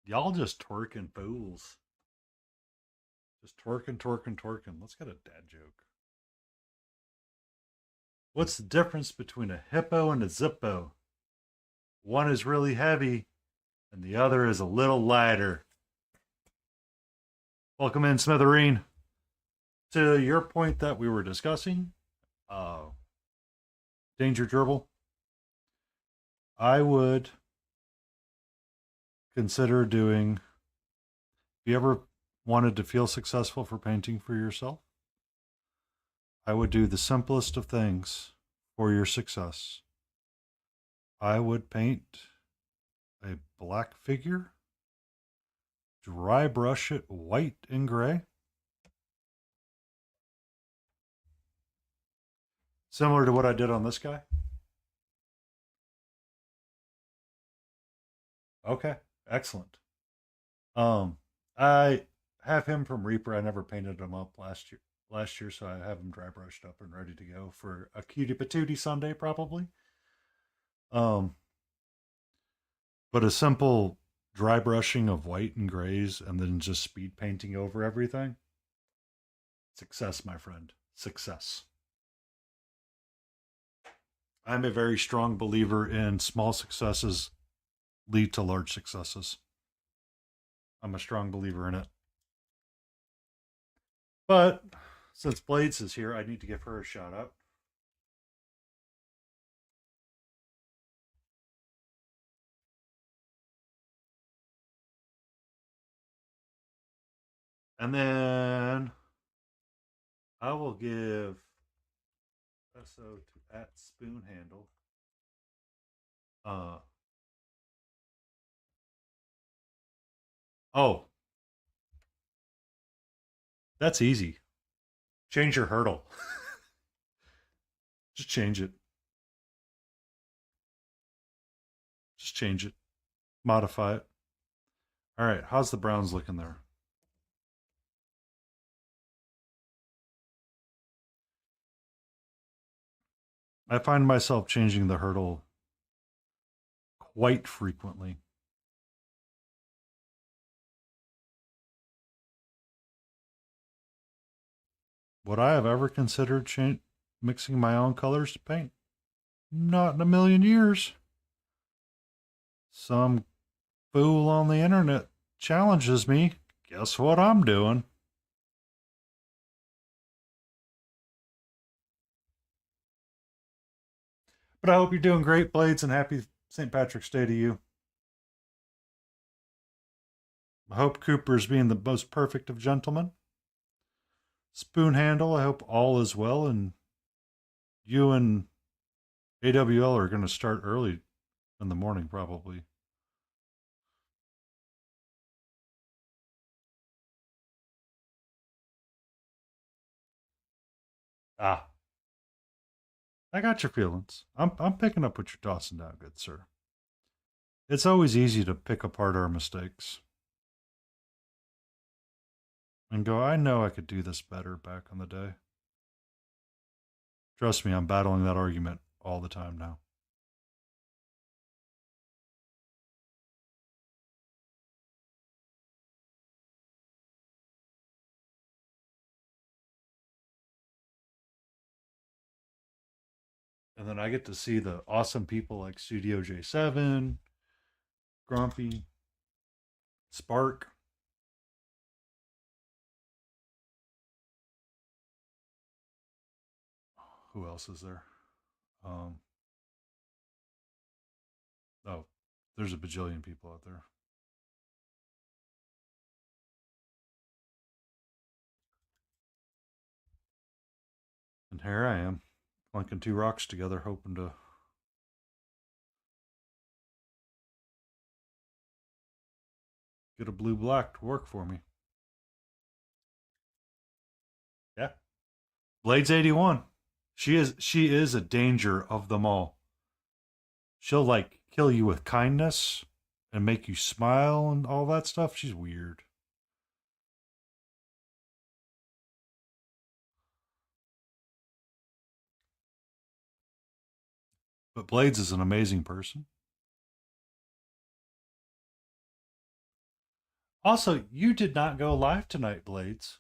Y'all just twerking fools. Just twerking, twerking, twerking. Let's get a dad joke. What's the difference between a hippo and a zippo? One is really heavy, and the other is a little lighter. Welcome in, Smithereen. To your point that we were discussing, uh, Danger Dribble, I would consider doing, if you ever wanted to feel successful for painting for yourself, I would do the simplest of things for your success. I would paint a black figure, dry brush it white and gray, similar to what I did on this guy. Okay, excellent. Um, I have him from Reaper. I never painted him up last year, so I have him dry brushed up and ready to go for a cutie patootie Sunday, probably. Um, but a simple dry brushing of white and grays and then just speed painting over everything. Success, my friend. Success. I'm a very strong believer in small successes lead to large successes. I'm a strong believer in it. But since Blades is here, I need to give her a shout out. And then I will give SO to at Spoon Handle. Uh, oh, that's easy. Change your hurdle. Just change it. Just change it. Modify it. All right. How's the Browns looking there? I find myself changing the hurdle quite frequently. Would I have ever considered mixing my own colors to paint? Not in a million years. Some fool on the internet challenges me. Guess what I'm doing? But I hope you're doing great, Blades, and happy St. Patrick's Day to you. I hope Cooper's being the most perfect of gentlemen. Spoon Handle, I hope all is well, and you and AWL are going to start early in the morning, probably. Ah, I got your feelings. I'm picking up what you're tossing down, good sir. It's always easy to pick apart our mistakes and go, I know I could do this better back in the day. Trust me, I'm battling that argument all the time now. And then I get to see the awesome people like Studio J7, Grumpy, Spark. Who else is there? Um, oh, there's a bajillion people out there. And here I am, clunking two rocks together, hoping to get a blue black to work for me. Yeah. Blades 81. She is a danger of them all. She'll like kill you with kindness and make you smile and all that stuff. She's weird. But Blades is an amazing person. Also, you did not go live tonight, Blades.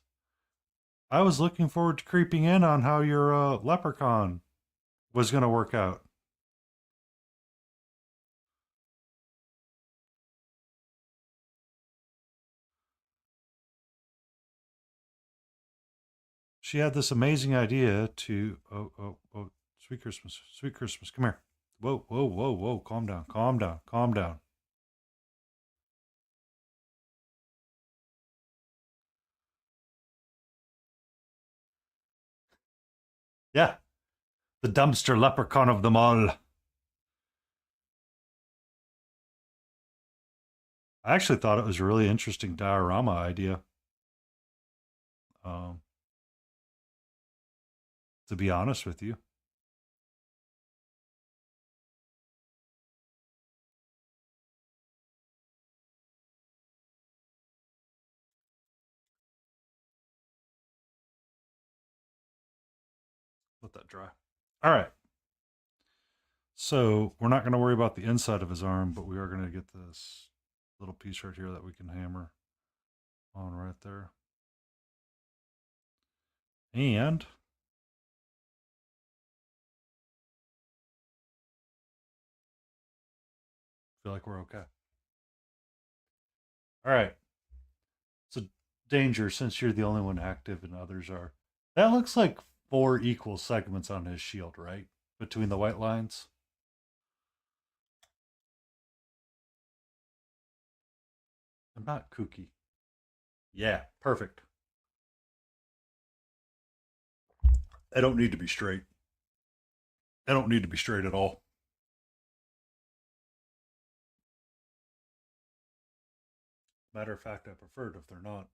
I was looking forward to creeping in on how your leprechaun was going to work out. She had this amazing idea to sweet Christmas, sweet Christmas, come here. Whoa, whoa, whoa, whoa, calm down, calm down, calm down. Yeah, the dumpster leprechaun of them all. I actually thought it was a really interesting diorama idea. Um, to be honest with you, let that dry. All right, so we're not going to worry about the inside of his arm, but we are going to get this little piece right here that we can hammer on right there, and feel like we're okay. All right. So danger, since you're the only one active and others are. That looks like four equal segments on his shield, right? Between the white lines. I'm not kooky. Yeah, perfect. I don't need to be straight. I don't need to be straight at all. Matter of fact, I prefer it if they're not.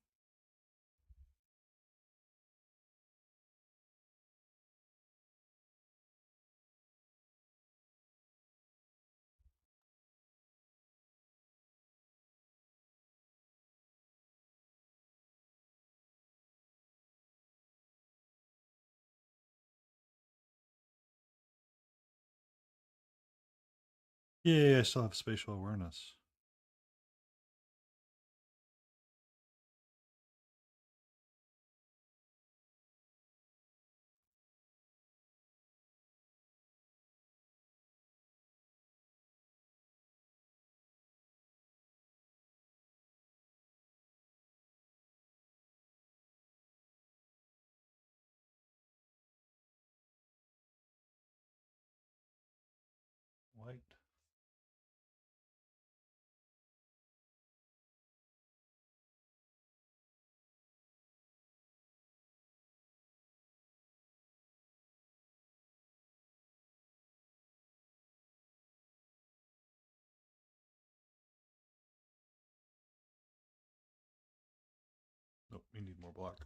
Yeah, I still have spatial awareness. White. Nope, we need more black.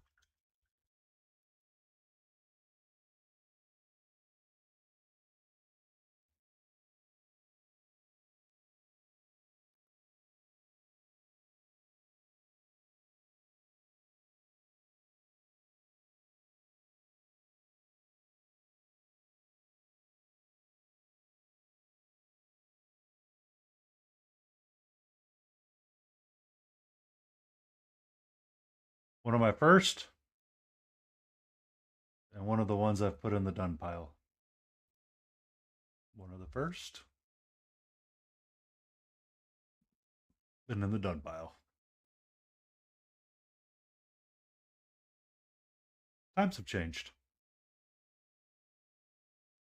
One of my first, and one of the ones I've put in the done pile. One of the first, and in the done pile. Times have changed.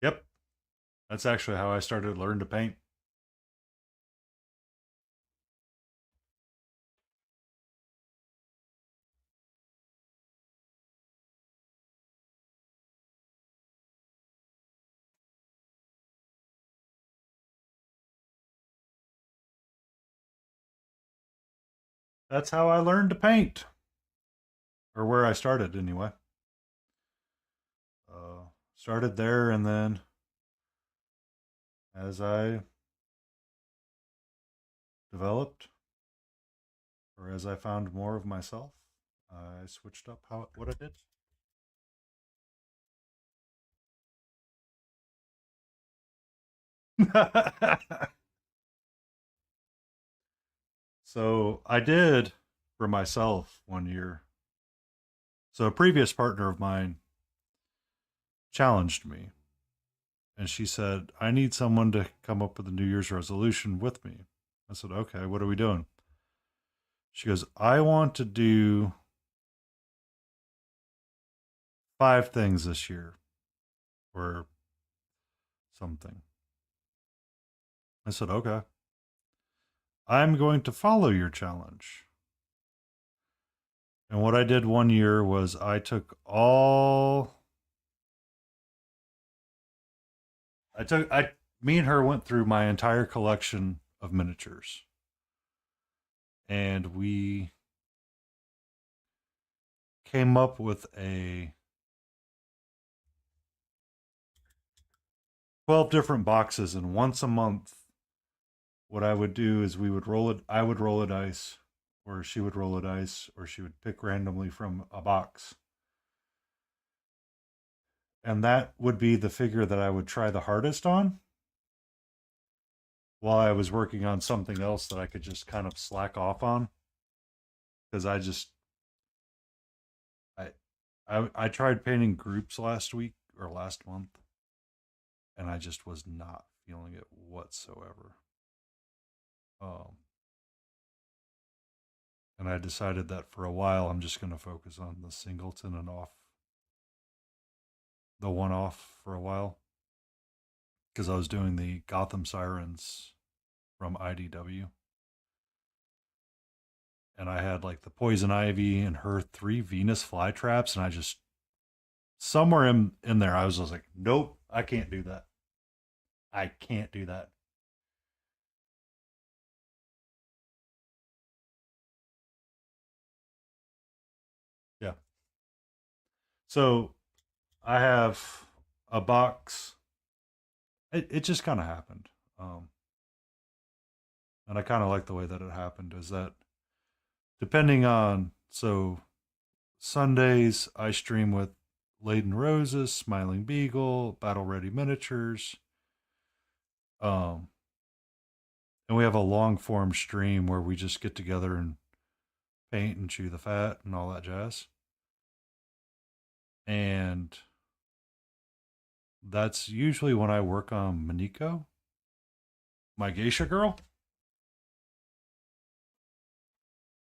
Yep, that's actually how I started to learn to paint. That's how I learned to paint, or where I started anyway. Started there, and then as I developed, or as I found more of myself, I switched up what I did. So I did for myself one year. So a previous partner of mine challenged me, and she said, I need someone to come up with a New Year's resolution with me. I said, okay, what are we doing? She goes, I want to do 5 things this year or something. I said, okay. I'm going to follow your challenge. And what I did one year was me and her went through my entire collection of miniatures. And we came up with a 12 different boxes. And once a month, what I would do is I would roll a dice, or she would roll a dice, or she would pick randomly from a box. And that would be the figure that I would try the hardest on while I was working on something else that I could just kind of slack off on. Because I tried painting groups last week or last month, and I just was not feeling it whatsoever. Um, and I decided that for a while I'm just going to focus on the singleton and the one off for a while, because I was doing the Gotham Sirens from IDW, and I had like the Poison Ivy and her 3 Venus flytraps, and I just somewhere in there I was like, nope, I can't do that. I can't do that. So I have a box. It just kind of happened. Um, and I kind of like the way that it happened is that depending on, so Sundays I stream with Laden Roses, Smiling Beagle, Battle Ready Miniatures. Um, and we have a long form stream where we just get together and paint and chew the fat and all that jazz. And that's usually when I work on Maniko, my geisha girl.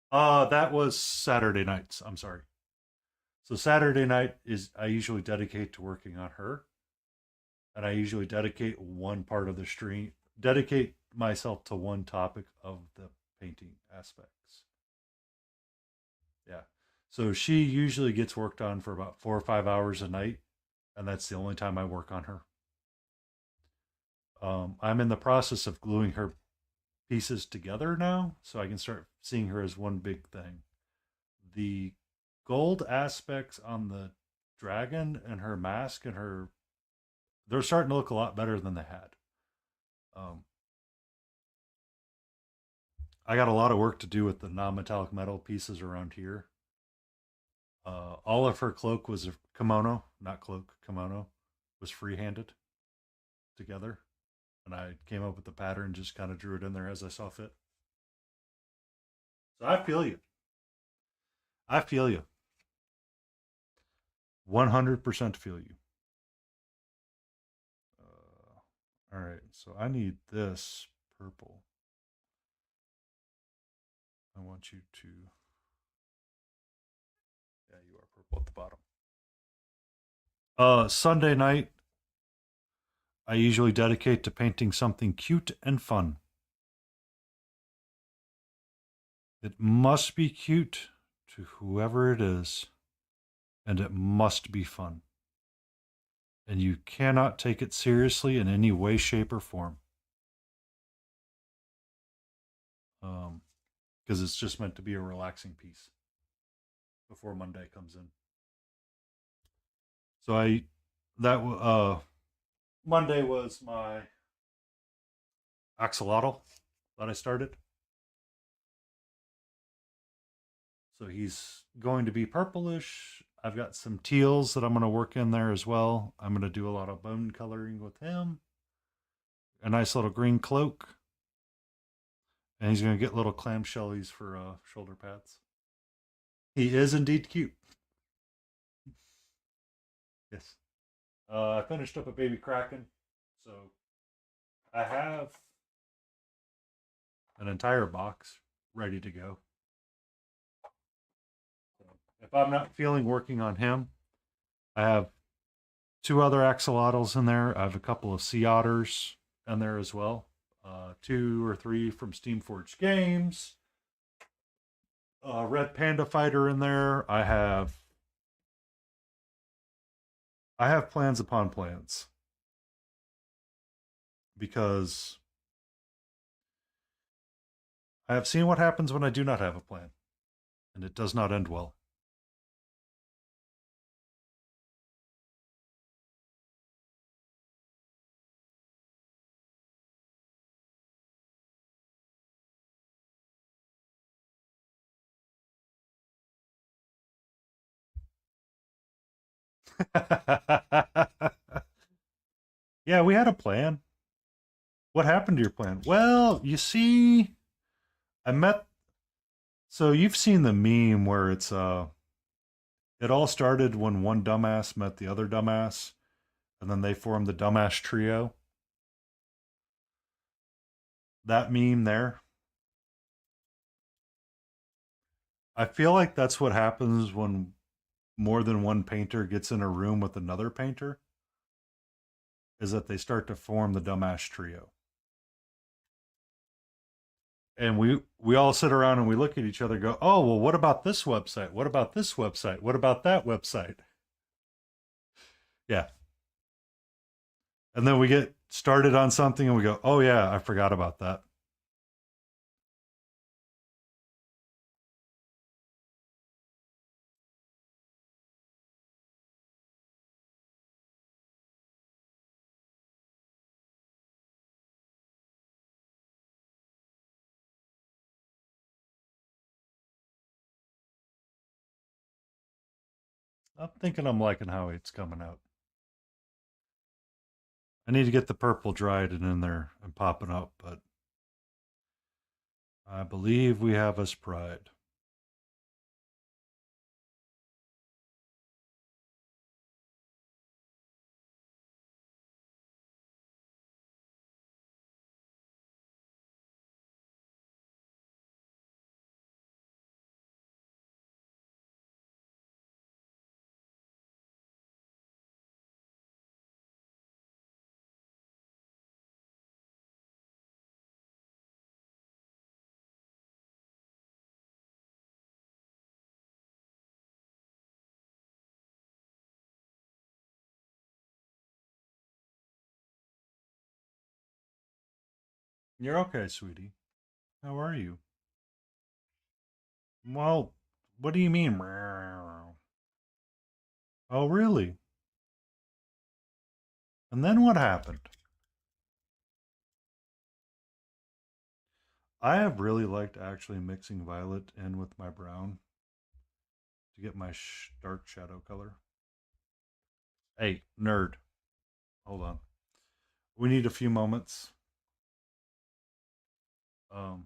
That was Saturday nights. I'm sorry. So Saturday night is I usually dedicate to working on her, and I usually dedicate one part of the stream, dedicate myself to one topic of the painting aspects. Yeah. So she usually gets worked on for about 4 or 5 hours a night, and that's the only time I work on her. I'm in the process of gluing her pieces together now, so I can start seeing her as one big thing. The gold aspects on the dragon and her mask and her, they're starting to look a lot better than they had. Um, I got a lot of work to do with the non-metallic metal pieces around here. All of her cloak was a kimono, not cloak, kimono, was free-handed together, and I came up with the pattern, just kind of drew it in there as I saw fit. So I feel you. I feel you. 100% feel you. All right, so I need this purple. I want you to. Yeah, you are purple at the bottom. Sunday night, I usually dedicate to painting something cute and fun. It must be cute to whoever it is, and it must be fun. And you cannot take it seriously in any way, shape, or form. Because it's just meant to be a relaxing piece before Monday comes in. So that Monday was my axolotl that I started. So he's going to be purplish. I've got some teals that I'm going to work in there as well. I'm going to do a lot of bone coloring with him. A nice little green cloak. And he's going to get little clamshellies for shoulder pads. He is indeed cute. Yes. I finished up a baby kraken. So I have an entire box ready to go. So if I'm not feeling working on him, I have two other axolotls in there. I have a couple of sea otters in there as well. 2 or 3 from Steamforged Games. Red Panda Fighter in there. I have plans upon plans because I have seen what happens when I do not have a plan, and it does not end well. Yeah, we had a plan. What happened to your plan? Well, you see, I met. So you've seen the meme where it all started when one dumbass met the other dumbass, and then they formed the dumbass trio. That meme there. I feel like that's what happens when more than one painter gets in a room with another painter, is that they start to form the dumbass trio. And we all sit around and we look at each other and go, "Oh, well, what about this website? What about this website? What about that website?" Yeah. And then we get started on something and we go, "Oh yeah, I forgot about that." I'm thinking I'm liking how it's coming out. I need to get the purple dried and in there and popping up, but I believe we have us pride. You're okay, sweetie. How are you? Well, what do you mean? Oh, really? And then what happened? I have really liked actually mixing violet in with my brown to get my dark shadow color. Hey, nerd, hold on. We need a few moments. Um,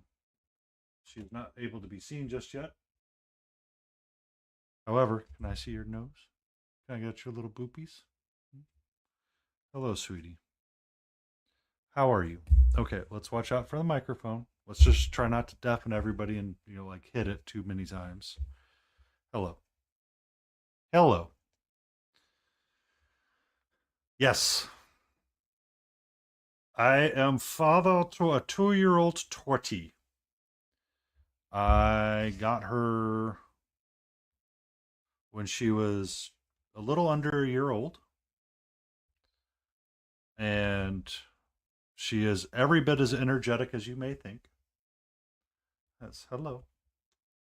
she's not able to be seen just yet. However, can I see your nose? Can I get your little boopies? Hello, sweetie. How are you? Okay, let's watch out for the microphone. Let's just try not to deafen everybody and like hit it too many times. Hello. Hello. Yes. I am father to a 2-year-old tortie. I got her when she was a little under a year old, and she is every bit as energetic as you may think. Yes, hello.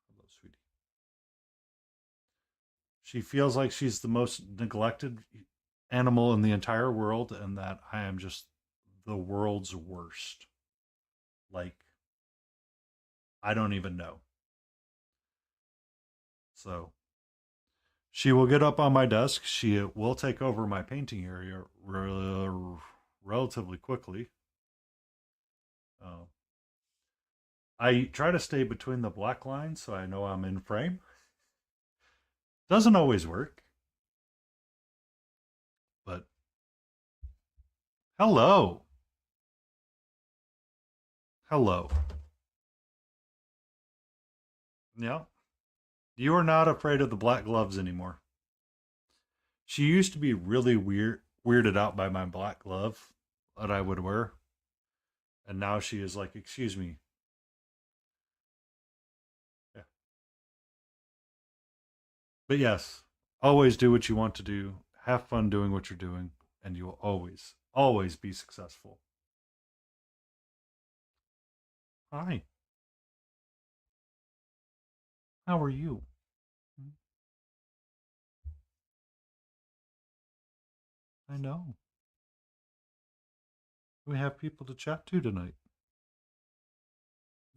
Hello, sweetie. She feels like she's the most neglected animal in the entire world, and that I am just the world's worst. Like, I don't even know. So, she will get up on my desk. She will take over my painting area relatively quickly. Uh, I try to stay between the black lines so I know I'm in frame. Doesn't always work, but hello. Hello. Yeah. You are not afraid of the black gloves anymore. She used to be really weirded out by my black glove that I would wear. And now she is like, excuse me. Yeah. But yes, always do what you want to do. Have fun doing what you're doing, and you will always be successful. Hi, how are you? I know. We have people to chat to tonight.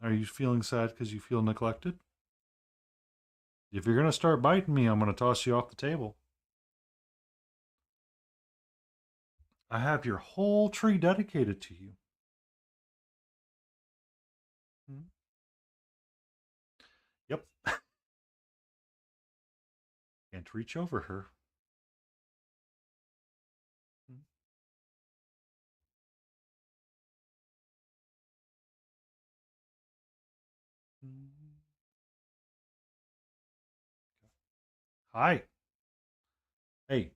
Are you feeling sad because you feel neglected? If you're going to start biting me, I'm going to toss you off the table. I have your whole tree dedicated to you. Hmm. Yep. Can't reach over her. Hmm. Hi. Hey.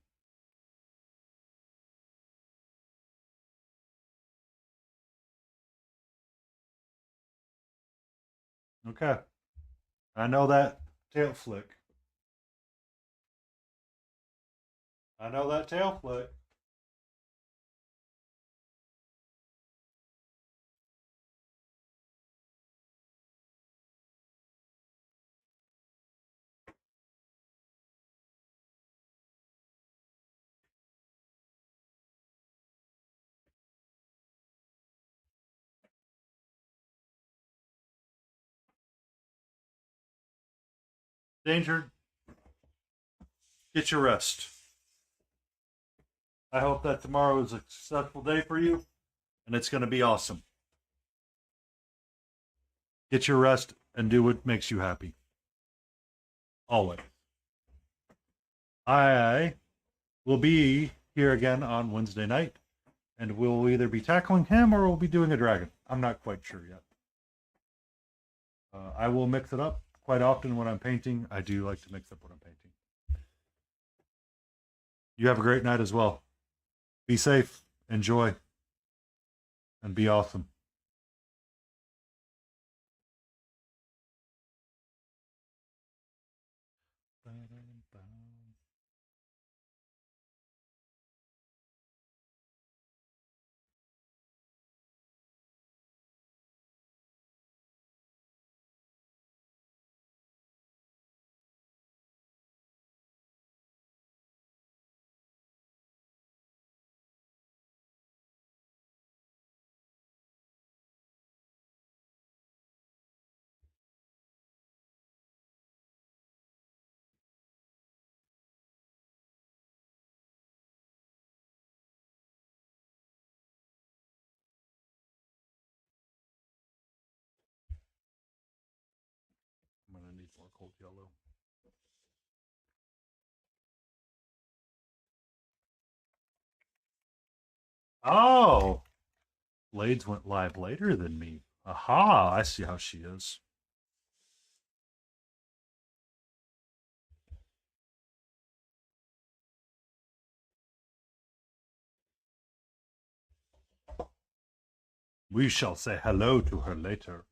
Okay. I know that tail flick. I know that tail flick. Danger. Get your rest. I hope that tomorrow is a successful day for you, and it's going to be awesome. Get your rest and do what makes you happy. Always. I will be here again on Wednesday night, and we'll either be tackling him or we'll be doing a dragon. I'm not quite sure yet. I will mix it up quite often when I'm painting. I do like to mix up what I'm painting. You have a great night as well. Be safe, enjoy, and be awesome. I'm going to need more cold yellow. Oh! Blades went live later than me. Aha! I see how she is. We shall say hello to her later.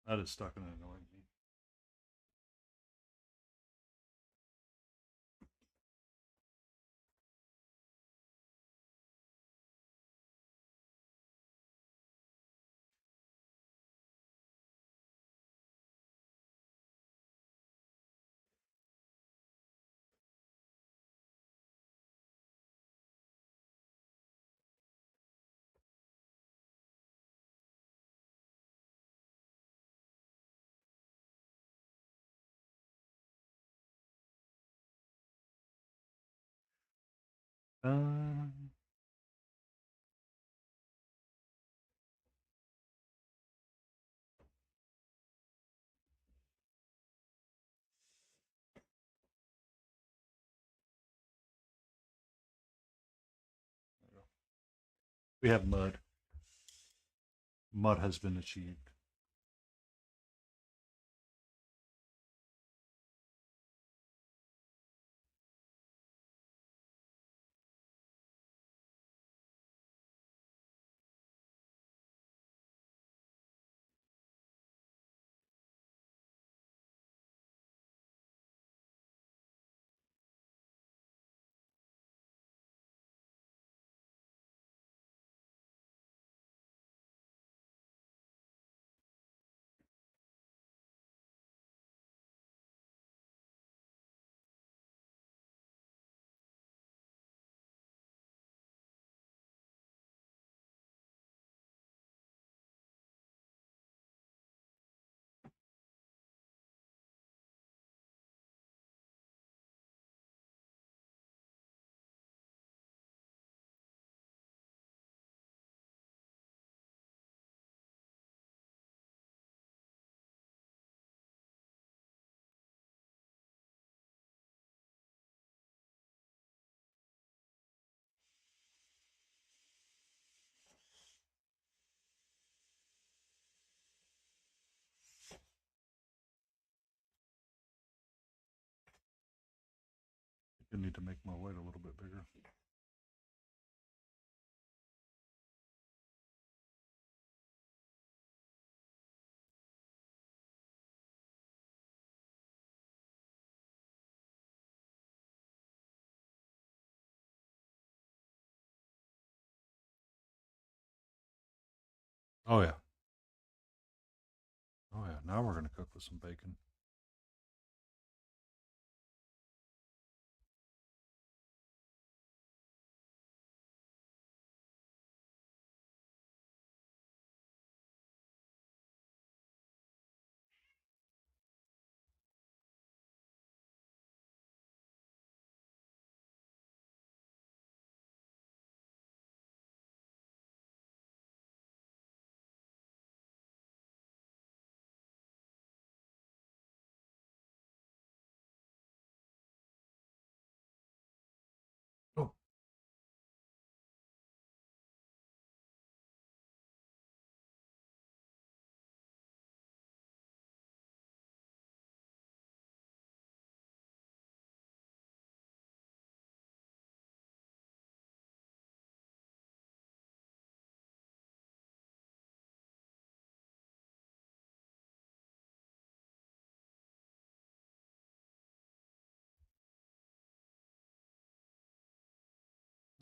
That is stuck and annoying me. Uh, we have mud. Mud has been achieved. I need to make my white a little bit bigger. Oh yeah. now we're going to cook with some bacon. Oh.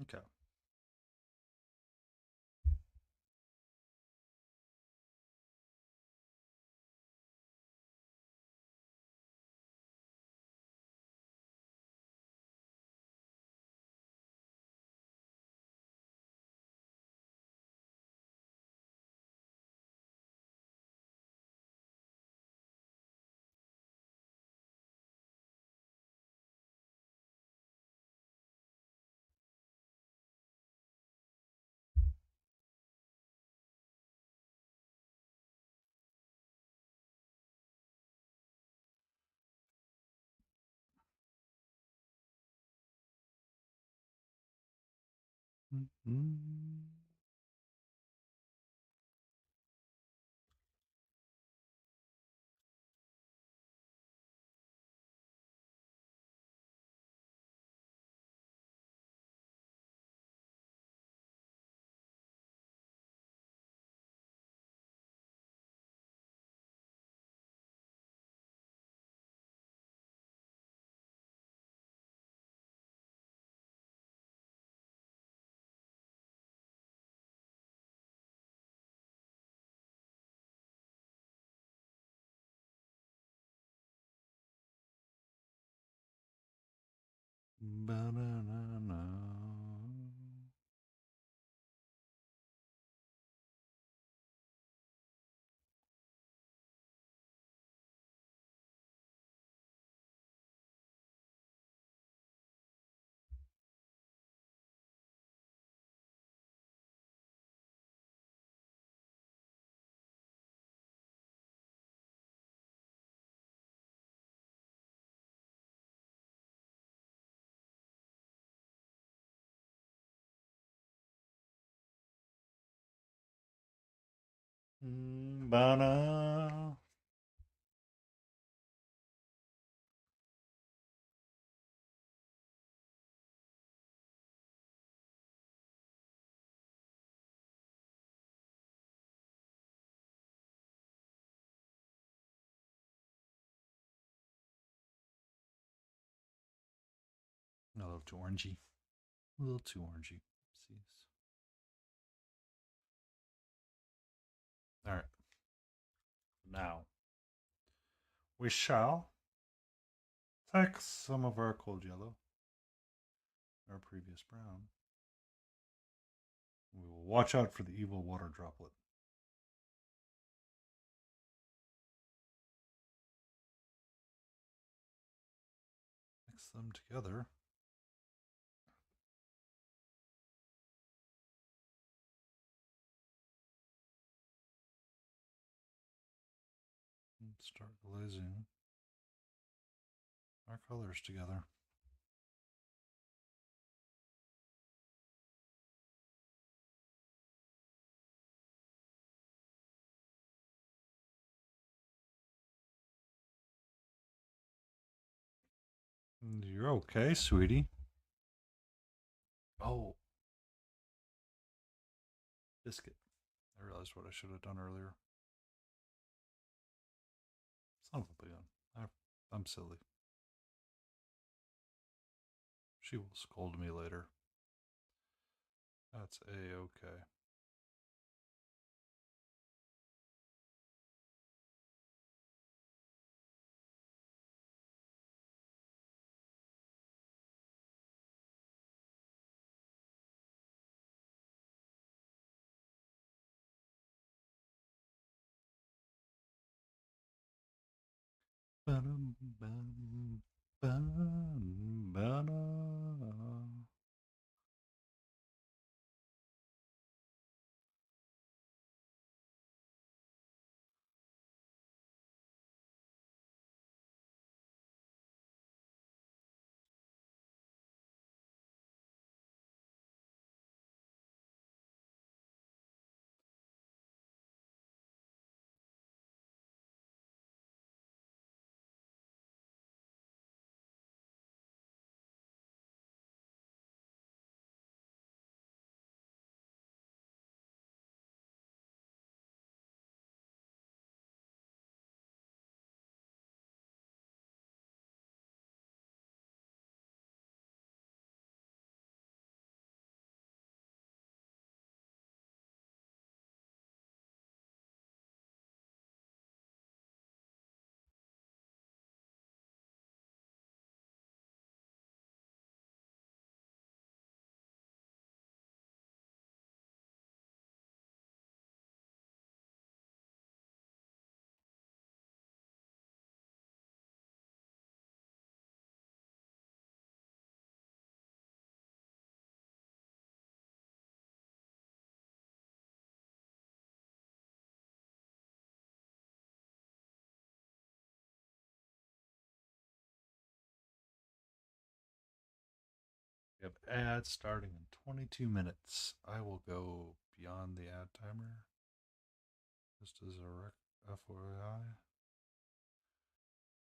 Okay. Mm-hmm. Ba-na-na-na. Ba-na. A little too orangey. A little too orangey. Oopsies. All right. Now, we shall take some of our cold yellow, our previous brown. We will watch out for the evil water droplet. Mix them together. And start glazing our colors together. You're okay, sweetie. Oh, biscuit. I realized what I should have done earlier. Son of a gun. I'm silly. She will scold me later. That's a-okay. Bum, bum, bum, bum. We have ads starting in 22 minutes. I will go beyond the ad timer just as a FYI.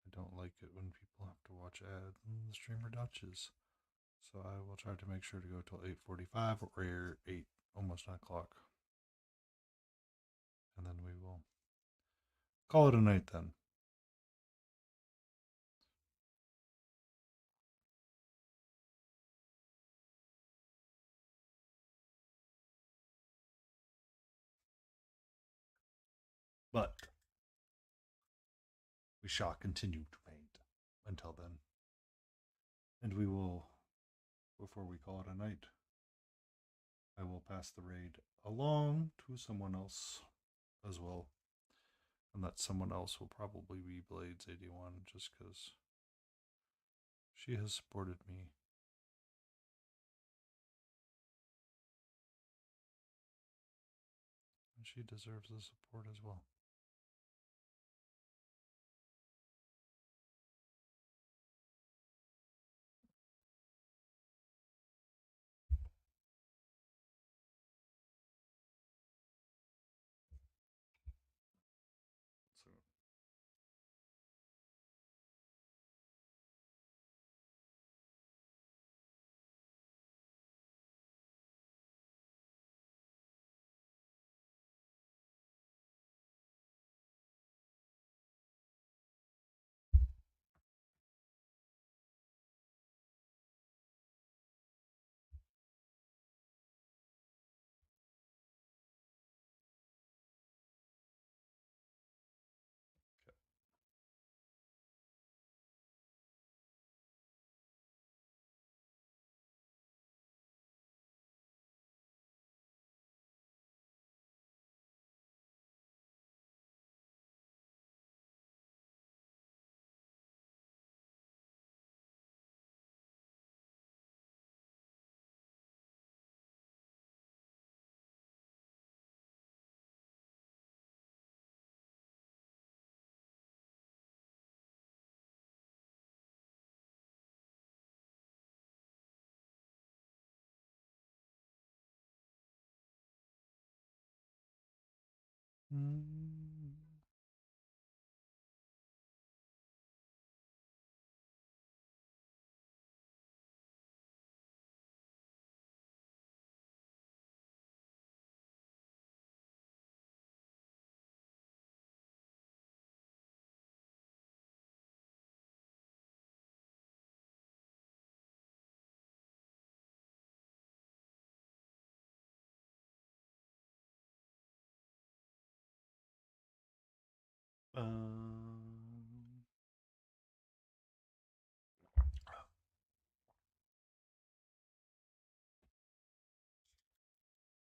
I don't like it when people have to watch ads and the streamer dutches. So I will try to make sure to go till 8:45 or 8, almost 9 o'clock. And then we will call it a night then. But we shall continue to paint until then. And we will, before we call it a night, I will pass the raid along to someone else as well. And that someone else will probably be Blades81 just because she has supported me. And she deserves the support as well. So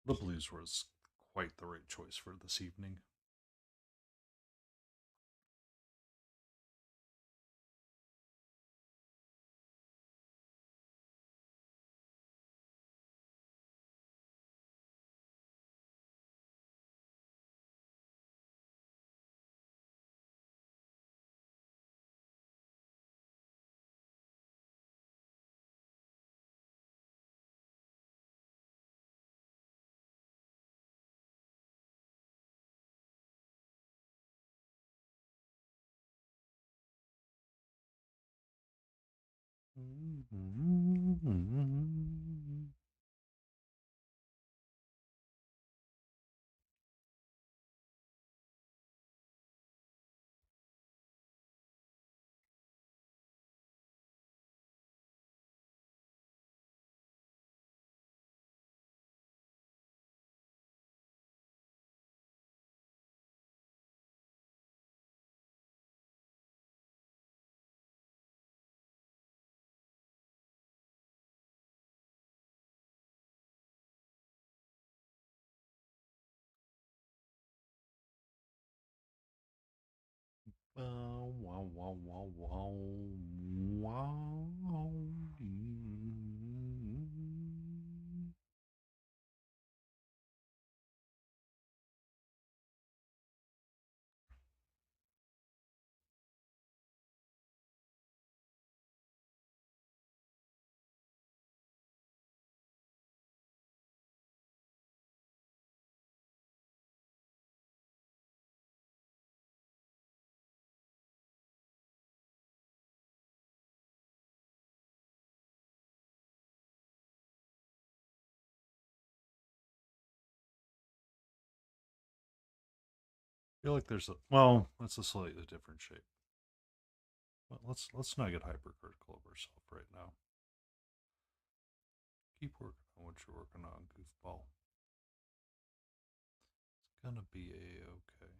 the blues was quite the right choice for this evening. Wow, wow, wow, wow, wow, wow. I feel like there's a well, that's a slightly different shape. But let's not get hypercritical of ourselves right now. Keep working on what you're working on, goofball. It's gonna be a okay.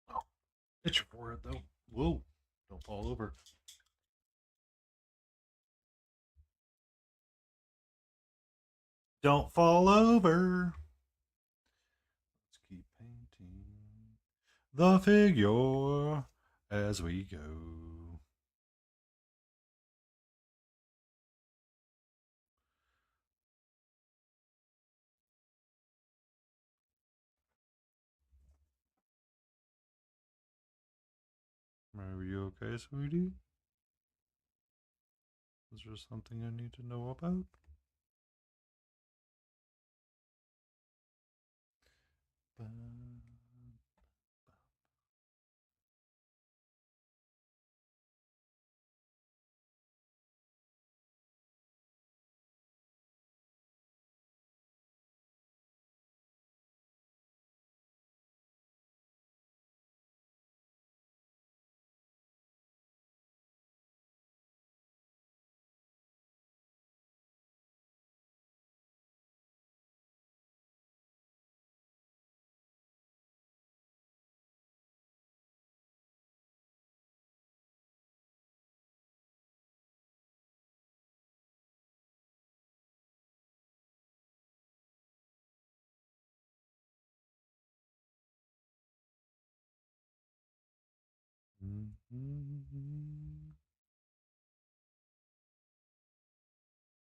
Oh, hit your forehead though. Whoa! Don't fall over. Don't fall over. Let's keep painting the figure as we go. Are you okay, sweetie? Is there something I need to know about?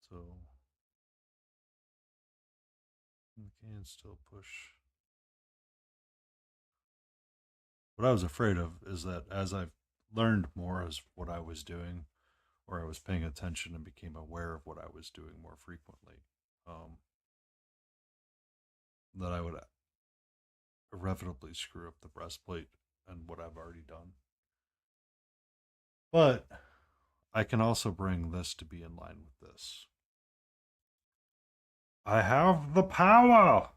So we can still push. What I was afraid of is that as I've learned more as what I was doing, or I was paying attention and became aware of what I was doing more frequently, um, that I would irrevocably screw up the breastplate and what I've already done. But I can also bring this to be in line with this. I have the power.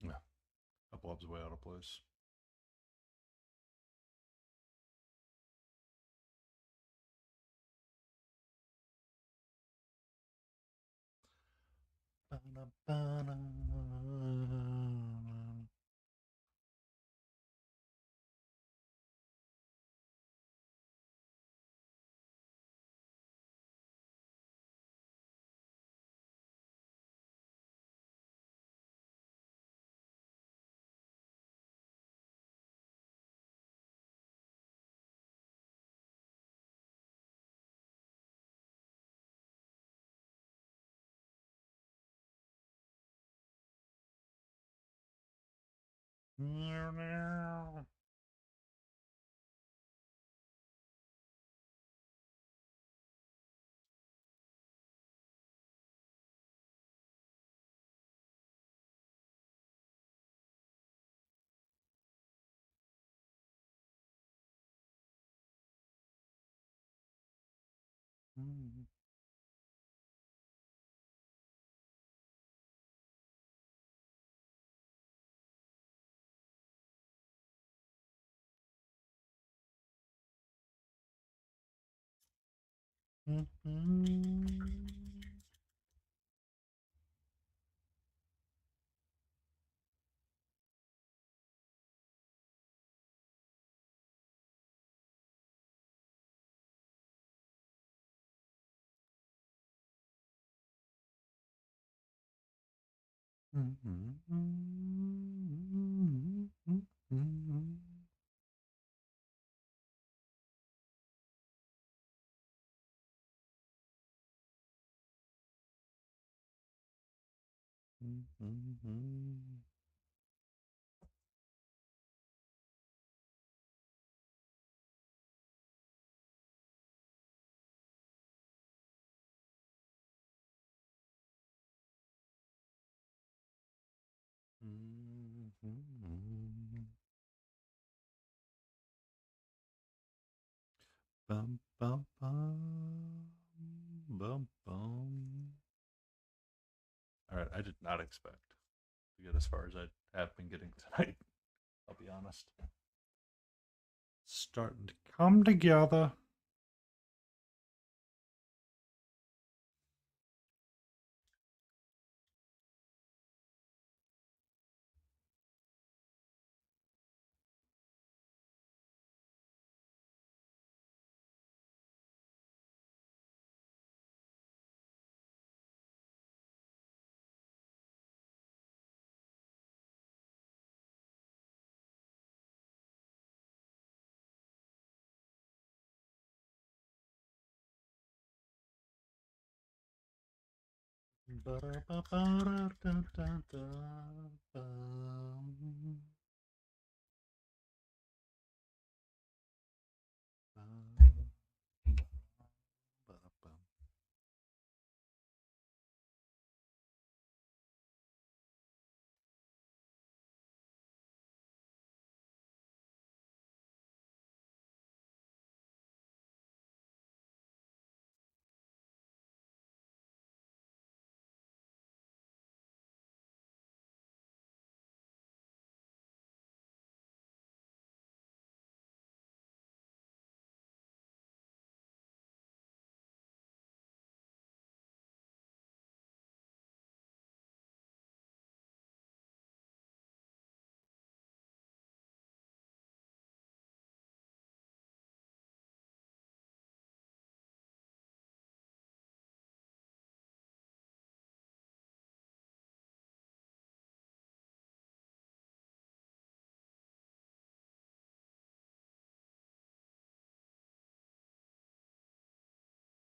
Yeah, that blob's way out of place. Bum, bum, bum, bum, bum. All right, I did not expect to get as far as I have been getting tonight. I'll be honest. Starting to come together.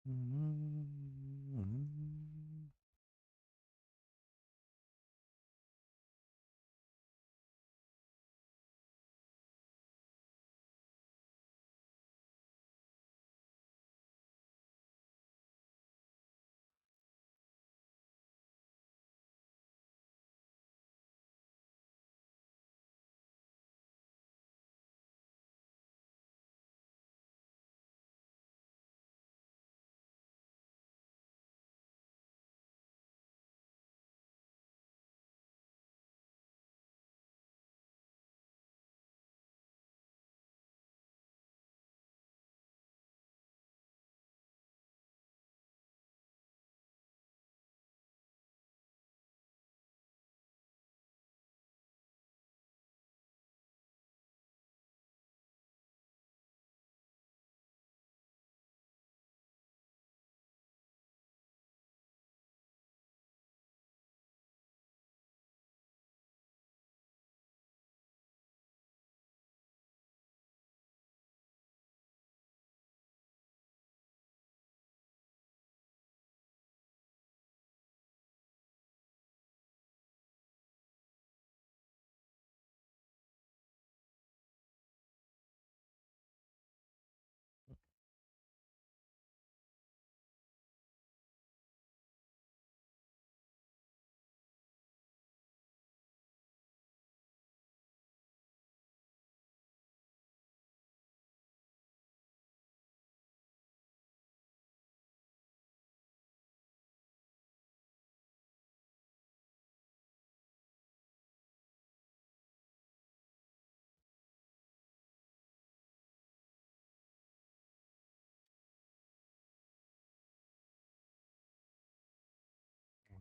I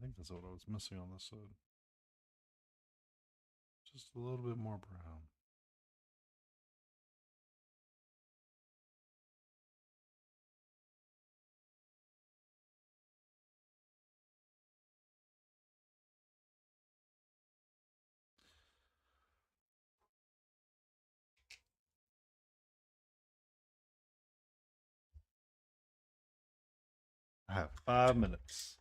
think that's what I was missing on this side. Just a little bit more brown. I have 5 minutes.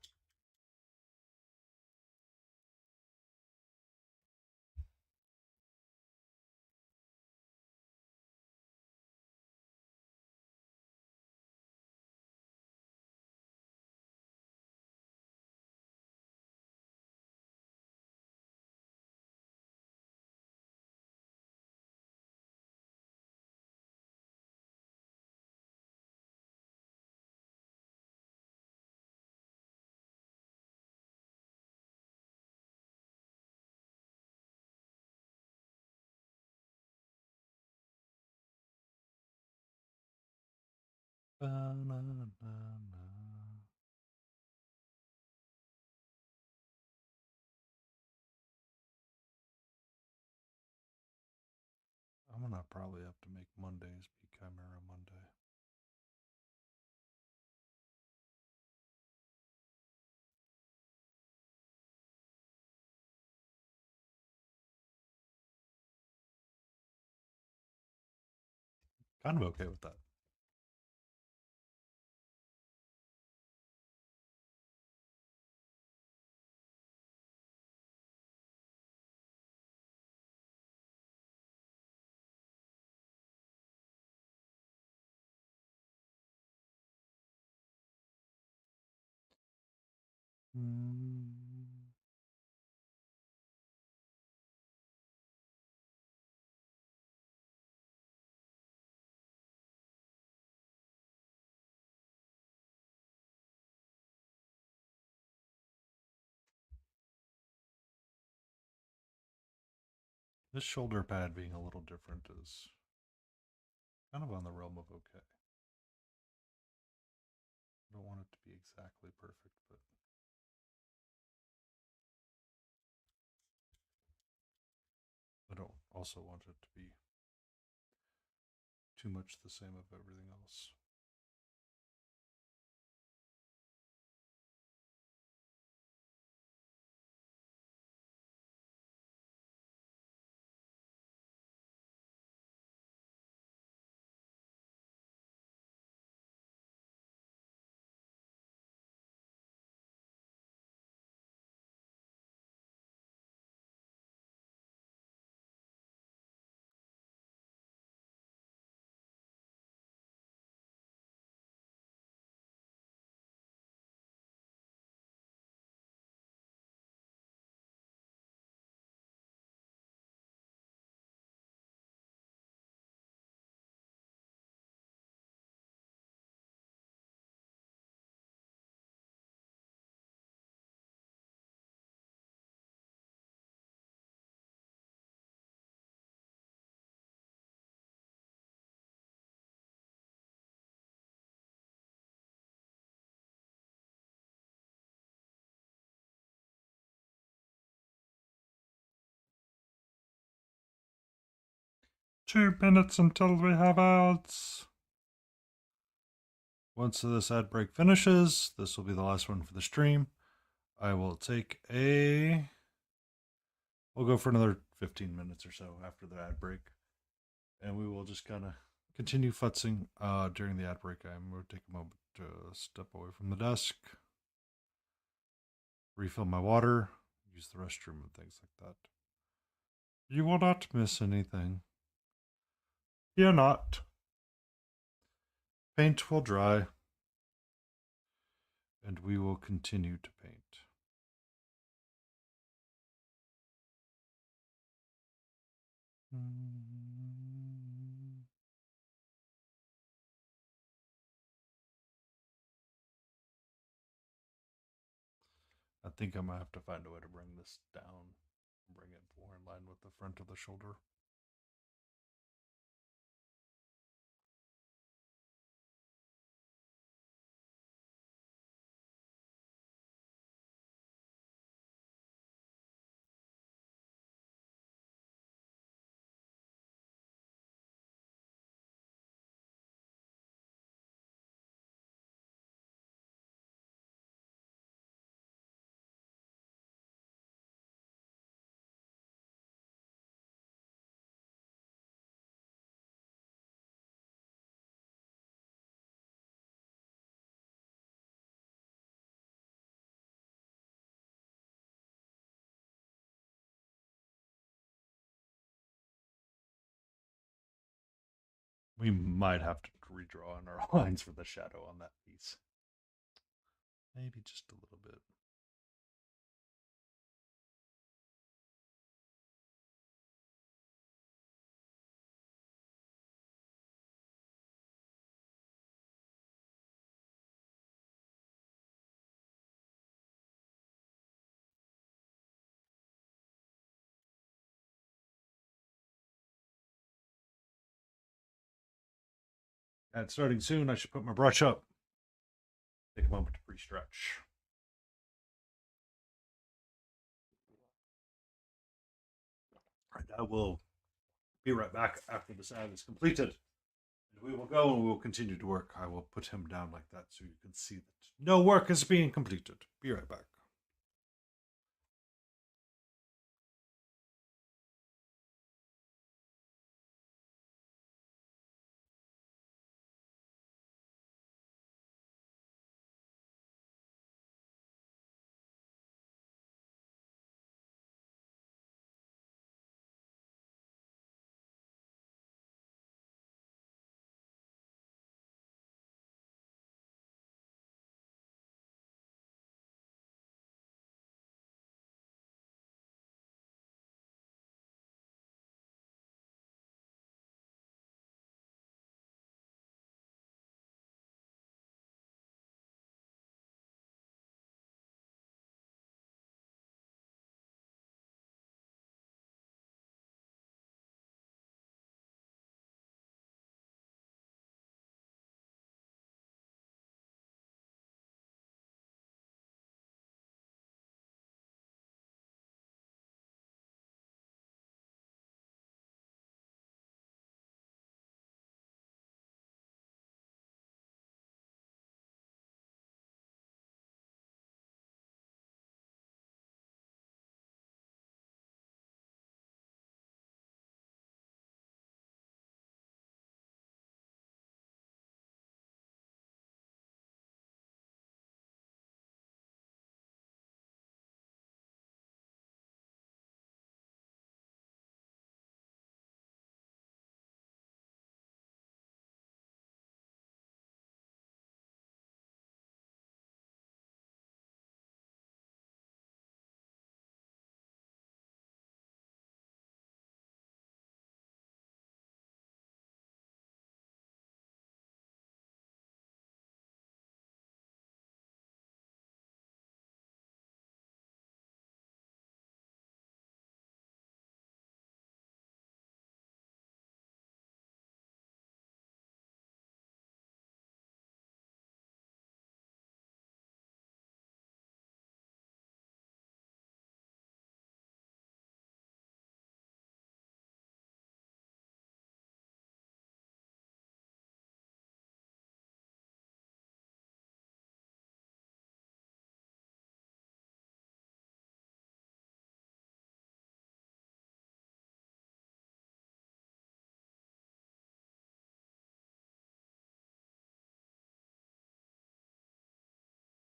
Ba-na-na-na. I'm gonna probably have to make Mondays be Chimera Monday. Kind of okay with that. Mm. This shoulder pad being a little different is kind of on the realm of okay. I don't want it to be exactly perfect, but I don't also want it to be too much the same of everything else. 2 minutes until we have ads. Once this ad break finishes, this will be the last one for the stream. I will take we'll go for another 15 minutes or so after the ad break. And we will just kind of continue futzing during the ad break. I'm going to take a moment to step away from the desk, refill my water, use the restroom, and things like that. You will not miss anything. You're not. Paint will dry, and we will continue to paint. I think I might have to find a way to bring this down, bring it more in line with the front of the shoulder. We might have to redraw on our lines for the shadow on that piece. Maybe just a little bit. And starting soon, I should put my brush up. Take a moment to pre-stretch. And I will be right back after this ad is completed. And we will go and we will continue to work. I will put him down like that so you can see that no work is being completed. Be right back.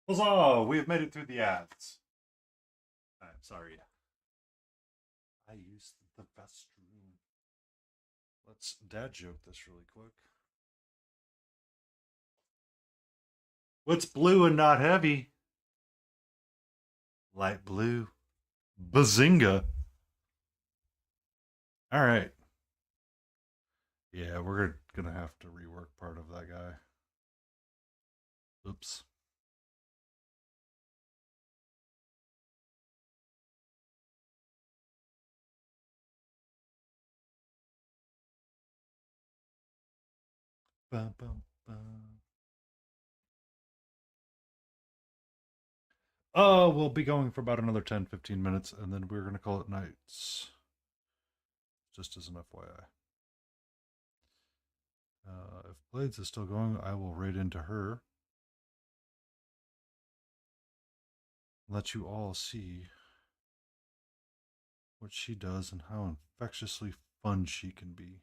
Huzzah! We have made it through the ads. I'm sorry. I used the restroom. Let's dad joke this really quick. What's blue and not heavy? Light blue. Bazinga. All right. Yeah, we're gonna have to rework part of that guy. Oops. Bum, bum, bum. We'll be going for about another 10-15 minutes, and then we're gonna call it nights. Just as an FYI. If Blades is still going, I will raid into her. Let you all see what she does and how infectiously fun she can be.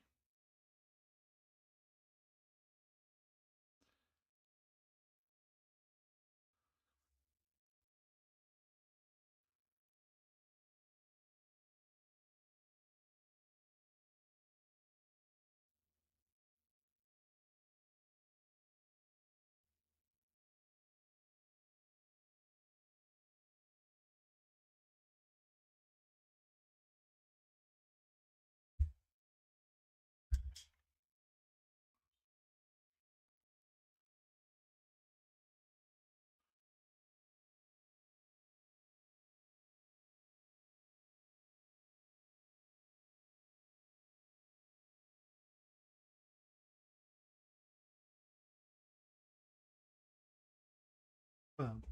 And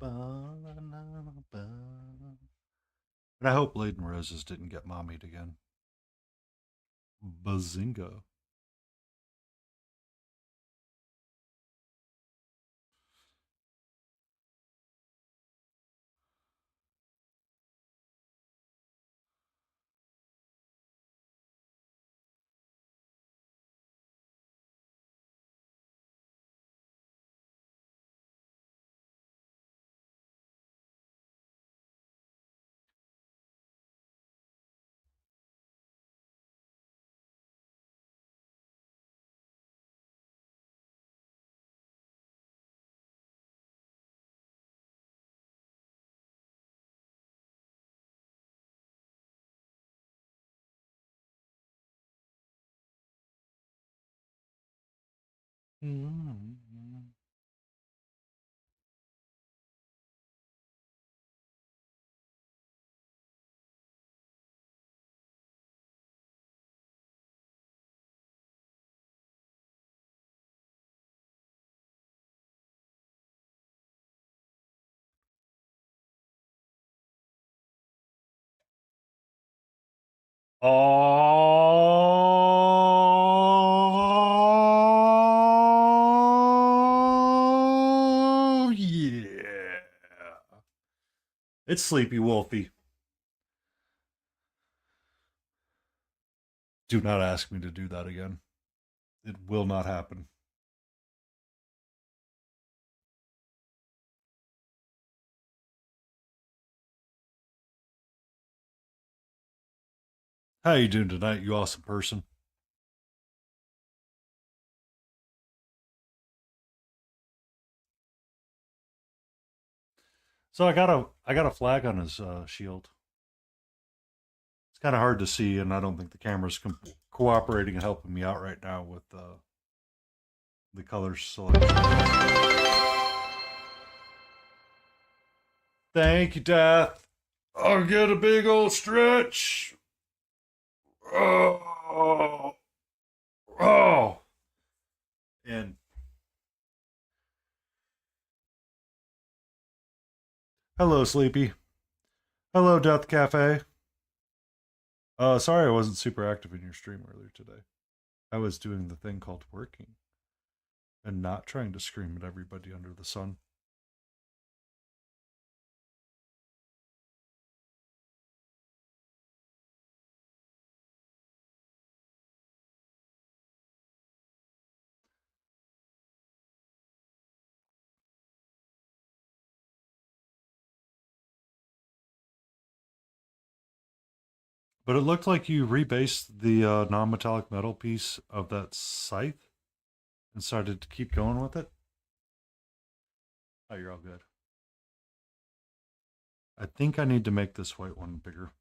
I hope Laden Roses didn't get mommied again. Bazinga. Oh, yeah. It's Sleepy Wolfie. Do not ask me to do that again. It will not happen. How you doing tonight, you awesome person? So I got a flag on his shield. It's kind of hard to see, and I don't think the camera's cooperating and helping me out right now with the color selection. Thank you, Death. I'll get a big old stretch. Oh, oh. And hello, Sleepy. Hello, Death Cafe. Sorry I wasn't super active in your stream earlier today. I was doing the thing called working and not trying to scream at everybody under the sun. But it looked like you rebased the non-metallic metal piece of that scythe and decided to keep going with it. Oh, you're all good. I think I need to make this white one bigger.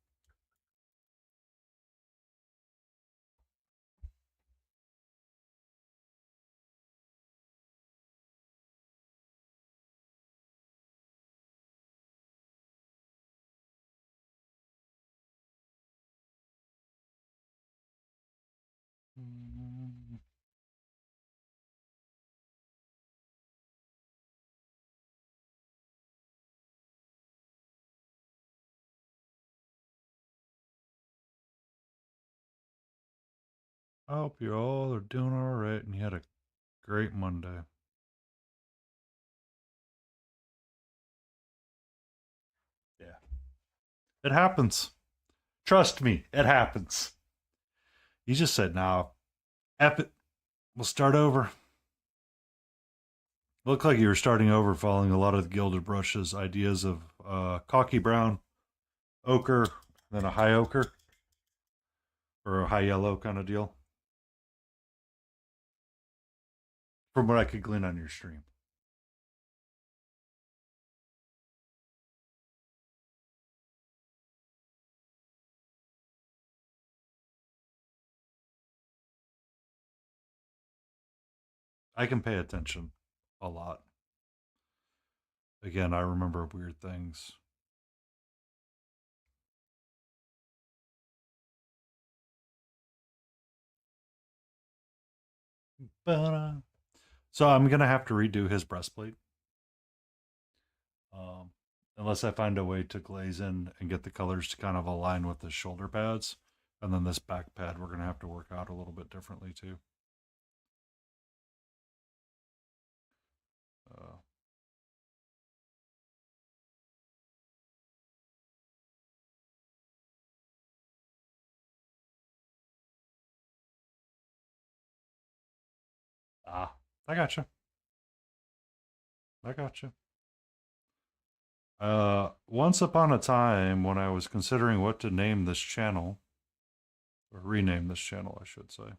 I hope you all are doing all right and you had a great Monday. Yeah. It happens. Trust me, it happens. You just said, now, F it. We'll start over. Looked like you were starting over following a lot of the Gilded Brushes ideas of cocky brown, ochre, then a high ochre, or a high yellow kind of deal. From what I could glean on your stream. I can pay attention a lot. Again, I remember weird things. But so I'm gonna have to redo his breastplate, unless I find a way to glaze in and get the colors to kind of align with the shoulder pads, and then this back pad we're gonna have to work out a little bit differently too. Uh, I gotcha. I gotcha. Once upon a time, when I was considering what to name this channel, or rename this channel, I should say,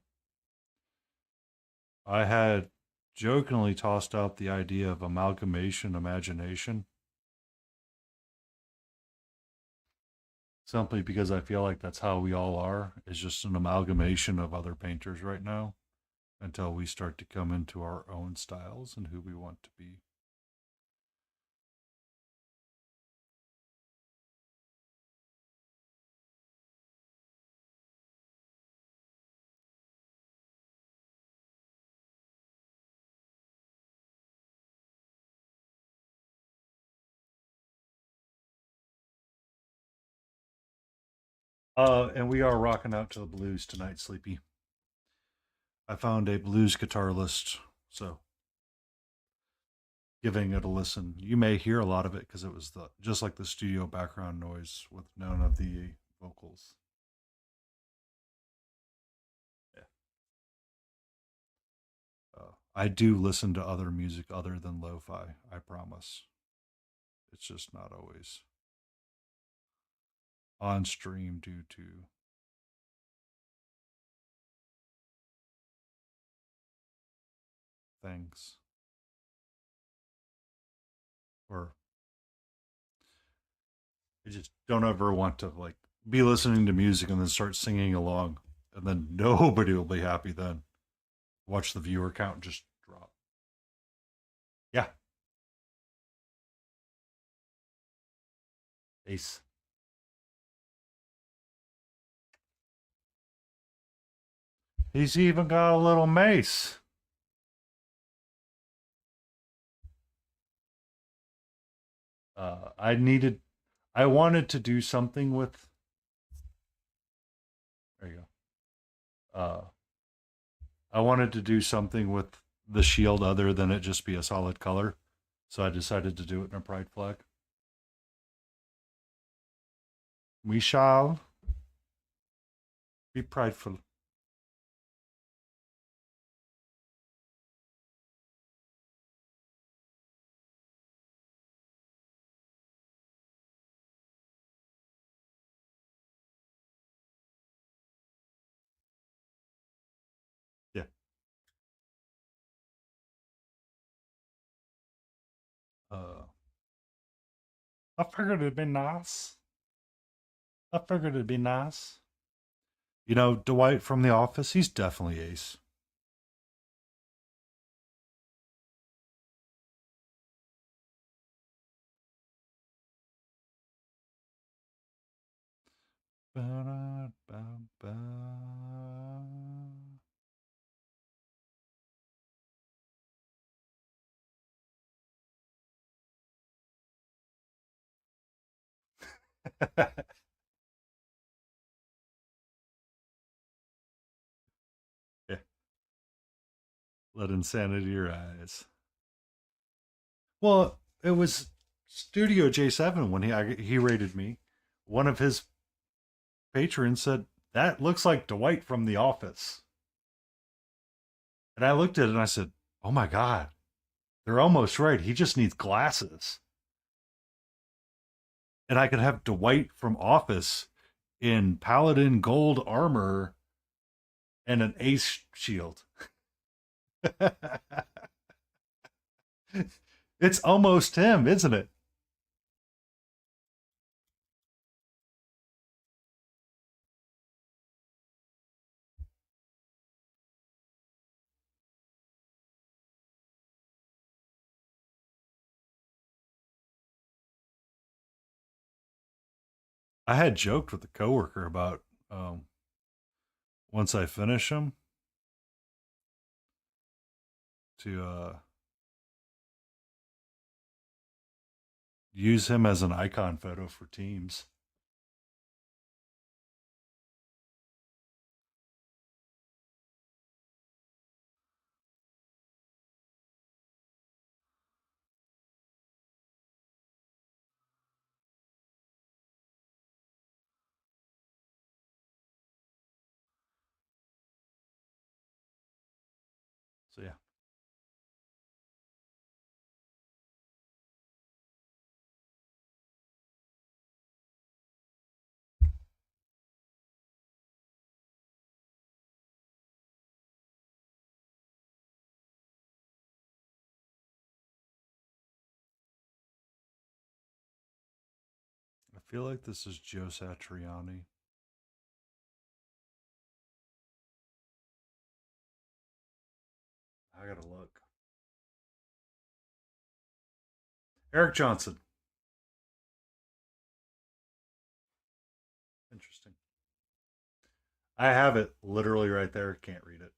I had jokingly tossed out the idea of amalgamation imagination, simply because I feel like that's how we all are, is just an amalgamation of other painters right now until we start to come into our own styles and who we want to be. And we are rocking out to the blues tonight, Sleepy. I found a blues guitar list, so giving it a listen. You may hear a lot of it because it was the just like the studio background noise with none of the vocals. Yeah. I do listen to other music other than lo-fi. I promise. It's just not always on stream due to things, or I just don't ever want to like be listening to music and then start singing along, and then nobody will be happy. Then watch the viewer count just drop. Yeah, Ace. He's even got a little mace. I needed, I wanted to do something with. There you go. I wanted to do something with the shield other than it just be a solid color, so I decided to do it in a pride flag. We shall be prideful. I figured it'd be nice. I figured it'd be nice. You know, Dwight from The Office, he's definitely ace. Ba-da-ba-ba. Yeah, let insanity your eyes. Well, it was Studio J7 when he rated me. One of his patrons said, "That looks like Dwight from The Office." And I looked at it and I said, "Oh my God, they're almost right. He just needs glasses." And I could have Dwight from Office in Paladin gold armor and an ace shield. It's almost him, isn't it? I had joked with a coworker about once I finish him to use him as an icon photo for teams. So yeah, I feel like this is Joe Satriani. I gotta look. Eric Johnson. Interesting. I have it literally right there. Can't read it.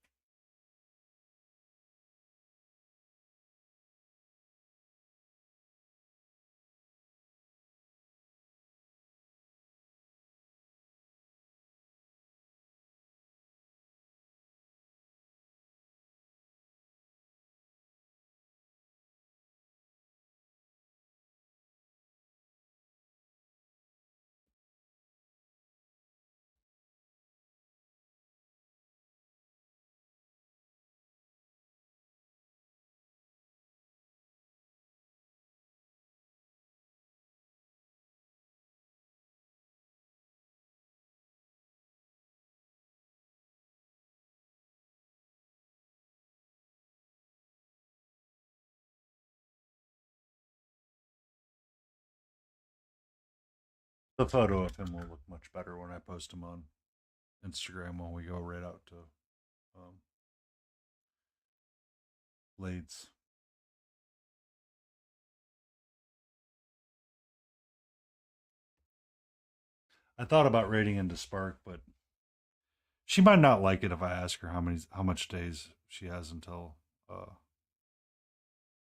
The photo of him will look much better when I post him on Instagram when we go right out to um, Blades. I thought about rating into Spark, but she might not like it if I ask her how much days she has until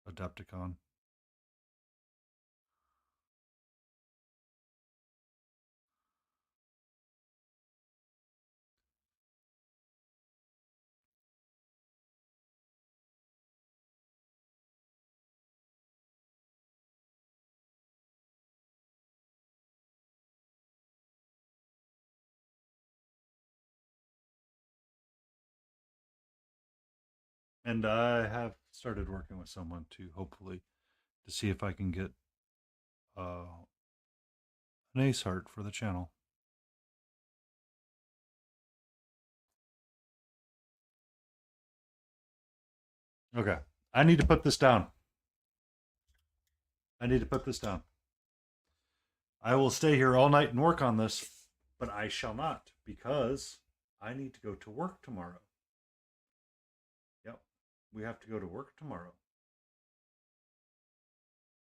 Adepticon. And I have started working with someone to hopefully to see if I can get an ace heart for the channel. Okay, I need to put this down. I need to put this down. I will stay here all night and work on this, but I shall not because I need to go to work tomorrow. Yep, we have to go to work tomorrow.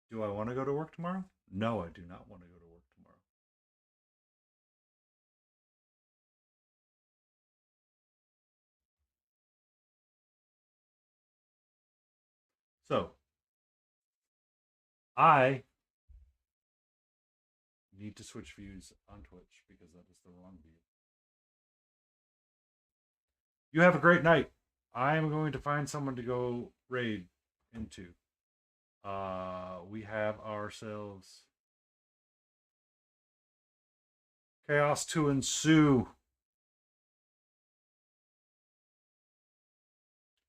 Do I want to go to work tomorrow? No, I do not want to go to work tomorrow. So, I need to switch views on Twitch because that is the wrong view. You have a great night. I am going to find someone to go raid into. We have ourselves chaos to ensue.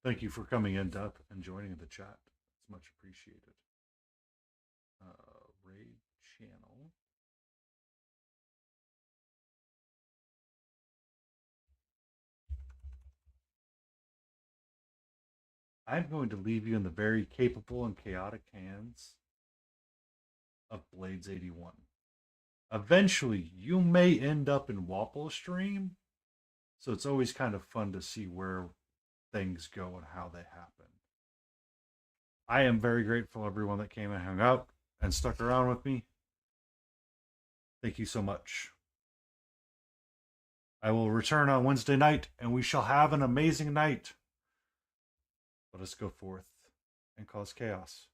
Thank you for coming in, Dup, and joining the chat. It's much appreciated. Raid channel. I'm going to leave you in the very capable and chaotic hands of Blades 81. Eventually, you may end up in Wapple stream, so it's always kind of fun to see where things go and how they happen. I am very grateful everyone that came and hung out and stuck around with me. Thank you so much. I will return on Wednesday night, and we shall have an amazing night. Let us go forth and cause chaos.